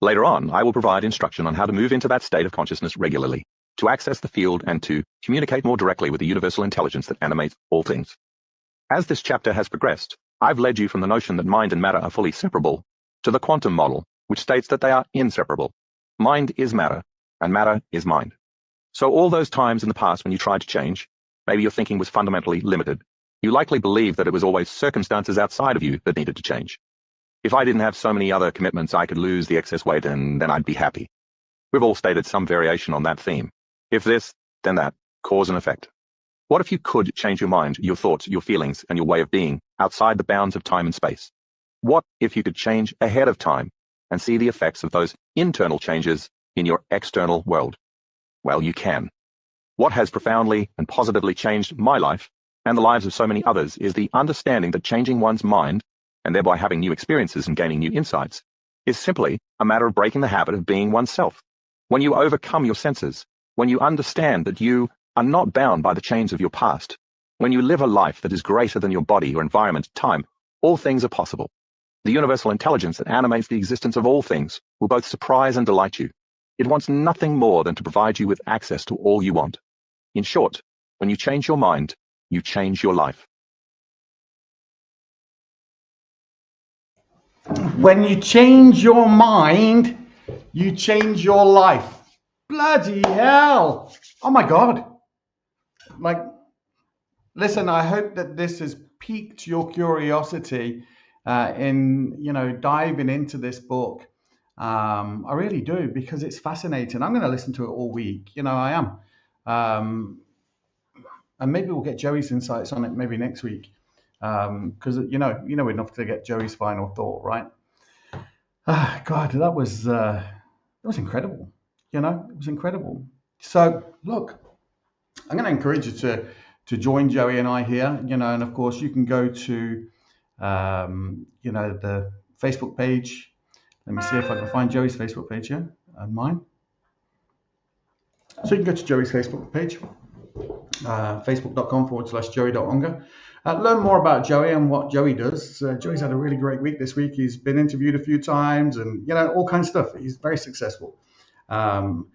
Later on, I will provide instruction on how to move into that state of consciousness regularly, to access the field and to communicate more directly with the universal intelligence that animates all things. As this chapter has progressed, I've led you from the notion that mind and matter are fully separable to the quantum model, which states that they are inseparable. Mind is matter, and matter is mind. So all those times in the past when you tried to change, maybe your thinking was fundamentally limited. You likely believed that it was always circumstances outside of you that needed to change. If I didn't have so many other commitments, I could lose the excess weight and then I'd be happy. We've all stated some variation on that theme. If this, then that, cause and effect. What if you could change your mind, your thoughts, your feelings, and your way of being outside the bounds of time and space? What if you could change ahead of time and see the effects of those internal changes in your external world? Well, you can. What has profoundly and positively changed my life and the lives of so many others is the understanding that changing one's mind, and thereby having new experiences and gaining new insights, is simply a matter of breaking the habit of being oneself. When you overcome your senses, when you understand that you are not bound by the chains of your past, when you live a life that is greater than your body, your environment, time, all things are possible. The universal intelligence that animates the existence of all things will both surprise and delight you. It wants nothing more than to provide you with access to all you want. In short, when you change your mind, you change your life. When you change your mind, you change your life. Bloody hell. Oh my God. Like, listen, I hope that this has piqued your curiosity in diving into this book. I really do, because it's fascinating. I'm going to listen to it all week. I am. And maybe we'll get Joey's insights on it maybe next week, because we'd love to get Joey's final thought, right? God, that was incredible. It was incredible. So look, I'm going to encourage you to join Joey and I here, and of course you can go to the Facebook page. Let me see if I can find Joey's Facebook page here and mine. So you can go to Joey's Facebook page, facebook.com/Joey.Unger. Learn more about Joey and what Joey does. Joey's had a really great week this week. He's been interviewed a few times and, all kinds of stuff. He's very successful. And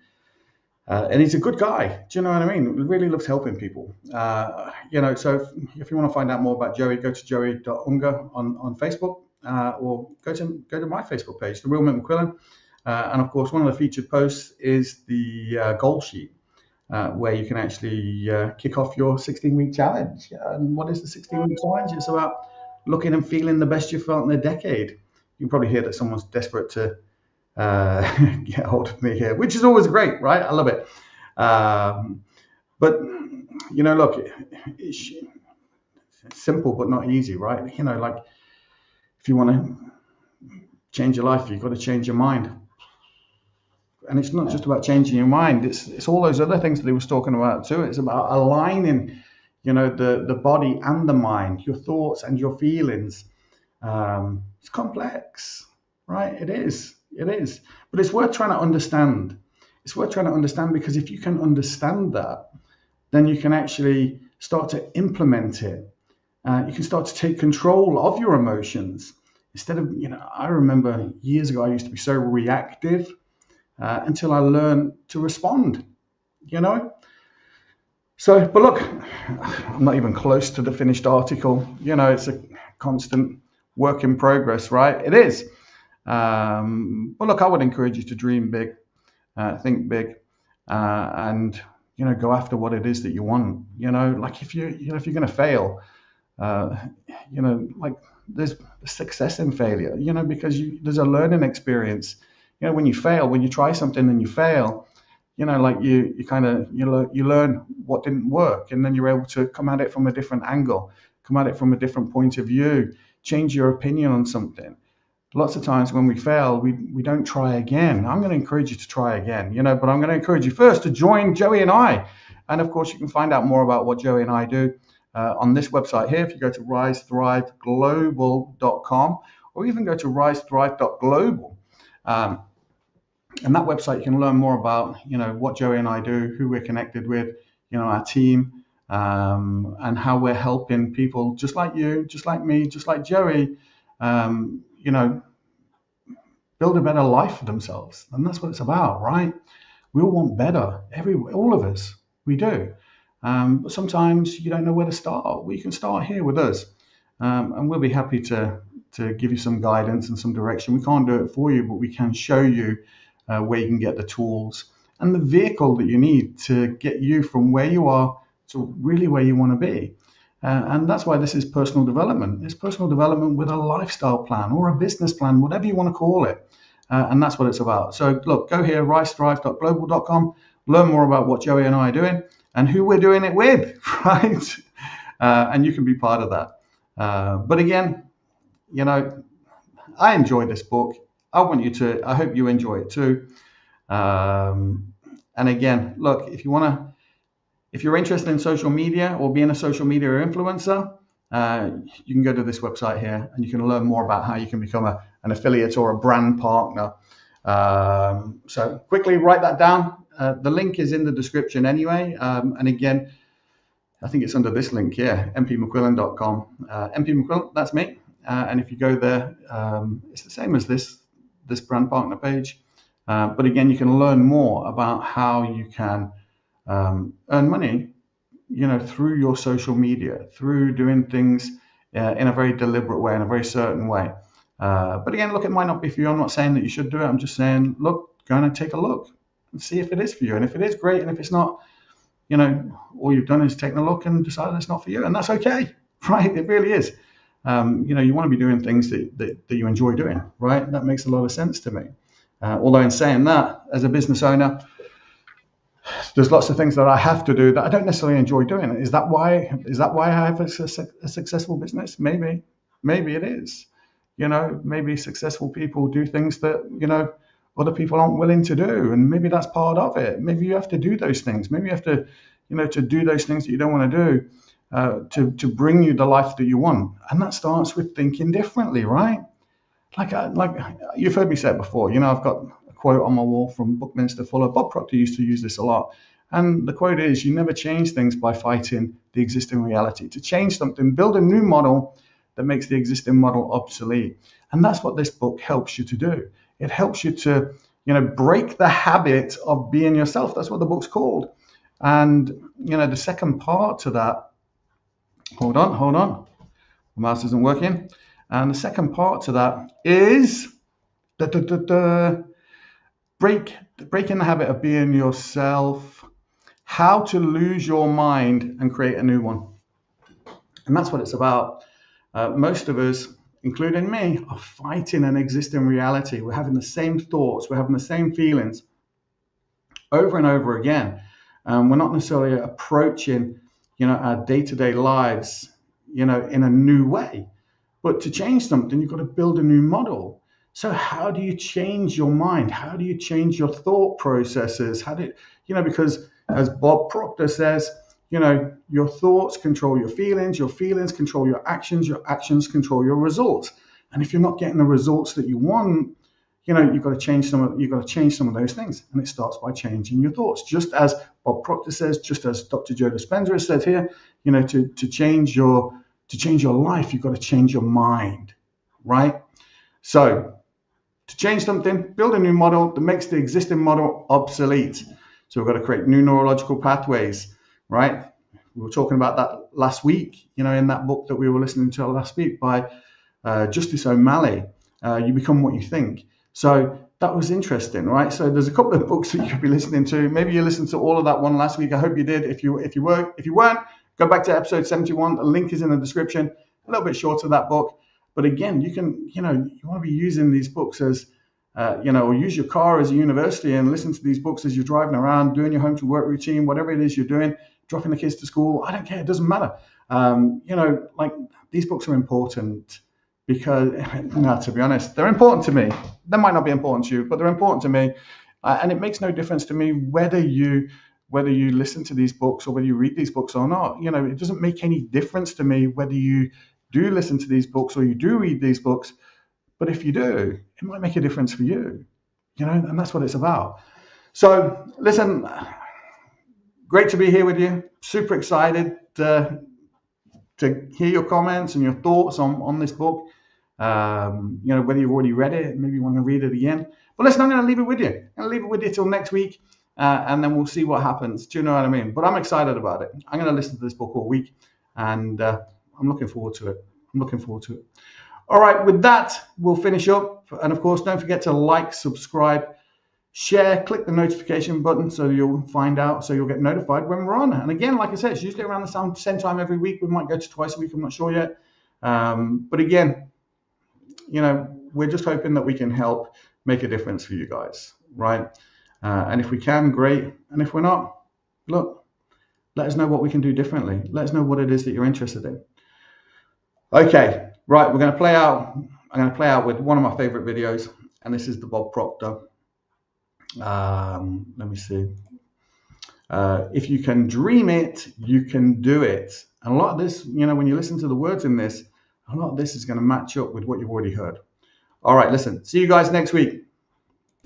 he's a good guy. Do you know what I mean? He really loves helping people. So if you want to find out more about Joey, go to Joey.Unger on Facebook, or go to my Facebook page, The Real Mick McQuillan. And of course, one of the featured posts is the goal sheet, where you can actually kick off your 16-week challenge. And what is the 16-week challenge? It's about looking and feeling the best you felt in a decade. You can probably hear that someone's desperate to get hold of me here, which is always great, right? I love it. But, look, it's simple but not easy, right? Like if you want to change your life, you've got to change your mind. And it's not just about changing your mind. It's all those other things that he was talking about too. It's about aligning, the body and the mind, your thoughts and your feelings. It's complex, right? It is. But it's worth trying to understand. It's worth trying to understand, because if you can understand that, then you can actually start to implement it. You can start to take control of your emotions. Instead of, I remember years ago, I used to be so reactive. Until I learn to respond, So, but look, I'm not even close to the finished article. It's a constant work in progress, right? It is. But look, I would encourage you to dream big, think big, and go after what it is that you want. Like if you're going to fail, like there's success in failure. Because there's a learning experience. When you fail, when you try something and you fail, like you learn what didn't work, and then you're able to come at it from a different angle, come at it from a different point of view, change your opinion on something. Lots of times when we fail, we don't try again. I'm going to encourage you to try again, but I'm going to encourage you first to join Joey and I. And of course, you can find out more about what Joey and I do on this website here. If you go to risethriveglobal.com, or even go to risethrive.global. And that website, you can learn more about, what Joey and I do, who we're connected with, our team, and how we're helping people just like you, just like me, just like Joey, build a better life for themselves. And that's what it's about, right? We all want better, all of us, we do. But sometimes you don't know where to start. Well, you can start here with us, and we'll be happy to give you some guidance and some direction. We can't do it for you, but we can show you where you can get the tools and the vehicle that you need to get you from where you are to really where you want to be. And that's why this is personal development. It's personal development with a lifestyle plan or a business plan, whatever you want to call it. And that's what it's about. So look, go here, risethrive.global.com, learn more about what Joey and I are doing and who we're doing it with, right? And you can be part of that. But again, I enjoyed this book. I hope you enjoy it too. And again, look, if you're interested in social media or being a social media influencer, you can go to this website here and you can learn more about how you can become an affiliate or a brand partner. So quickly write that down. The link is in the description anyway. And again, I think it's under this link here, mpmcquillan.com. MP McQuillan, that's me. And if you go there, it's the same as this brand partner page. But again, you can learn more about how you can earn money, through your social media, through doing things in a very deliberate way, in a very certain way. But again, look, it might not be for you. I'm not saying that you should do it. I'm just saying, look, go and take a look and see if it is for you. And if it is, great. And if it's not, all you've done is taken a look and decided it's not for you. And that's okay, right? It really is. You want to be doing things that you enjoy doing, right? That makes a lot of sense to me. Although in saying that, as a business owner, there's lots of things that I have to do that I don't necessarily enjoy doing. Is that why I have a successful business? Maybe it is. Maybe successful people do things that, other people aren't willing to do. And maybe that's part of it. Maybe you have to do those things. Maybe you have to, to do those things that you don't want to do to bring you the life that you want. And that starts with thinking differently, right? Like you've heard me say it before. I've got a quote on my wall from Buckminster Fuller. Bob Proctor used to use this a lot. And the quote is, you never change things by fighting the existing reality. To change something, build a new model that makes the existing model obsolete. And that's what this book helps you to do. It helps you to, break the habit of being yourself. That's what the book's called. And, the second part to that, hold on, the mouse isn't working. And the second part to that is breaking the habit of being yourself, how to lose your mind and create a new one. And that's what it's about. Most of us, including me, are fighting an existing reality. We're having the same thoughts, we're having the same feelings over and over again. We're not necessarily approaching, our day-to-day lives, in a new way. But to change something, you've got to build a new model. So how do you change your mind? How do you change your thought processes? Because as Bob Proctor says, your thoughts control your feelings control your actions control your results. And if you're not getting the results that you want, you've got to change some of those things. And it starts by changing your thoughts. Just as Bob Proctor says, just as Dr. Joe Dispenza has said here, to change your life, you've got to change your mind, right? So to change something, build a new model that makes the existing model obsolete. So we've got to create new neurological pathways, right? We were talking about that last week, in that book that we were listening to last week by Justice O'Malley, You Become What You Think. So that was interesting, right? So there's a couple of books that you could be listening to. Maybe you listened to all of that one last week. I hope you did. If you weren't, go back to episode 71. The link is in the description. A little bit shorter, that book. But again, you can, you want to be using these books as, or use your car as a university and listen to these books as you're driving around, doing your home to work routine, whatever it is you're doing, dropping the kids to school. I don't care. It doesn't matter. These books are important because, to be honest, they're important to me. They might not be important to you, but they're important to me. And it makes no difference to me whether you listen to these books or whether you read these books or not. It doesn't make any difference to me whether you do listen to these books or you do read these books. But if you do, it might make a difference for you, and that's what it's about. So listen, great to be here with you. Super excited to hear your comments and your thoughts on this book. Whether you've already read it, maybe you want to read it again. But listen, I'm going to leave it with you. I'm going to leave it with you till next week. And then we'll see what happens. Do you know what I mean? But I'm excited about it. I'm going to listen to this book all week, and I'm looking forward to it. All right, with that, we'll finish up. And of course, don't forget to like, subscribe, share, click the notification button so you'll get notified when we're on. And again, like I said, it's usually around the same time every week. We might go to twice a week. I'm not sure yet. But again, we're just hoping that we can help make a difference for you guys, right? And if we can, great. And if we're not, look, let us know what we can do differently. Let us know what it is that you're interested in. Okay, right. I'm going to play out with one of my favorite videos, and this is the Bob Proctor. Let me see. If you can dream it, you can do it. And a lot of this, when you listen to the words in this, a lot of this is going to match up with what you've already heard. All right, listen. See you guys next week.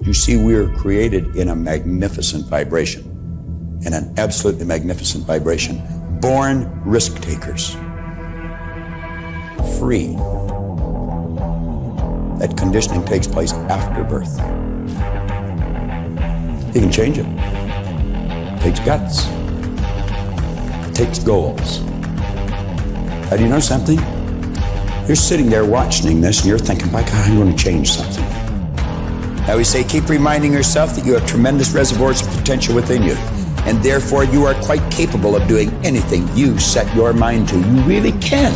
You see, we are created in a magnificent vibration, in an absolutely magnificent vibration. Born risk takers. Free. That conditioning takes place after birth. You can change it. It takes guts. It takes goals. How do you know something? You're sitting there watching this and you're thinking, my God, I'm going to change something. I always say, keep reminding yourself that you have tremendous reservoirs of potential within you, and therefore you are quite capable of doing anything you set your mind to. You really can.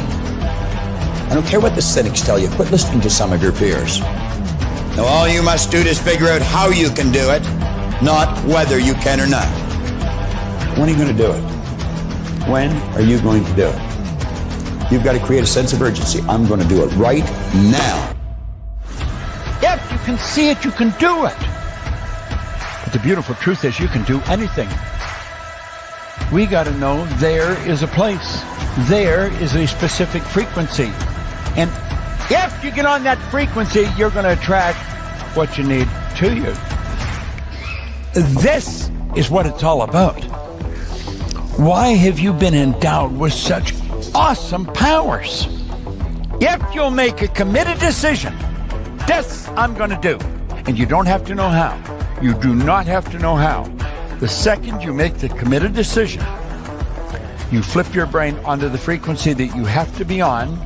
I don't care what the cynics tell you. Quit listening to some of your peers. Now all you must do is figure out how you can do it, not whether you can or not. When are you going to do it? When are you going to do it? You've got to create a sense of urgency. I'm going to do it right now. If you can see it, you can do it. But the beautiful truth is you can do anything. We got to know there is a place. There is a specific frequency. And if you get on that frequency, you're going to attract what you need to you. This is what it's all about. Why have you been endowed with such awesome powers? If you'll make a committed decision, this I'm going to do. And you don't have to know how. You do not have to know how. The second you make the committed decision, you flip your brain onto the frequency that you have to be on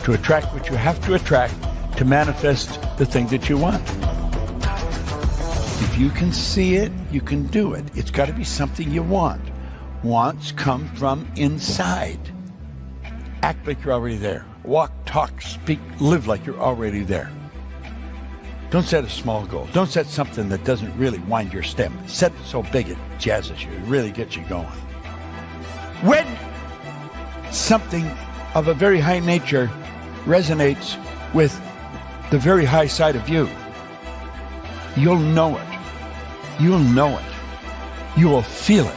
to attract what you have to attract to manifest the thing that you want. If you can see it, you can do it. It's got to be something you want. Wants come from inside. Act like you're already there. Walk, talk, speak, live like you're already there. Don't set a small goal. Don't set something that doesn't really wind your stem. Set it so big it jazzes you. It really gets you going. When something of a very high nature resonates with the very high side of you, you'll know it. You'll know it. You will feel it.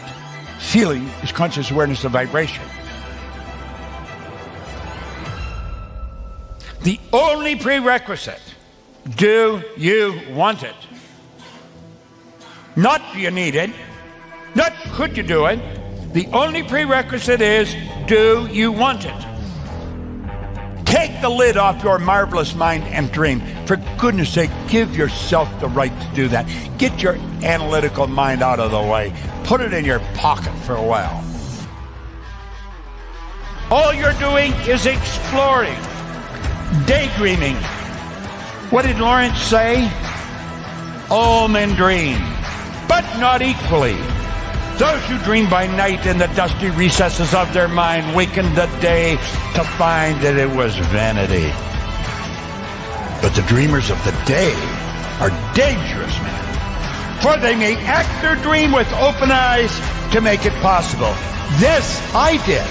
Feeling is conscious awareness of vibration. The only prerequisite, do you want it? Not do you need it, not could you do it. The only prerequisite is, do you want it? Take the lid off your marvelous mind and dream. For goodness sake, give yourself the right to do that. Get your analytical mind out of the way. Put it in your pocket for a while. All you're doing is exploring, daydreaming. What did Lawrence say? All men dream, but not equally. Those who dream by night in the dusty recesses of their mind waken the day to find that it was vanity. But the dreamers of the day are dangerous men, for they may act their dream with open eyes to make it possible. This I did.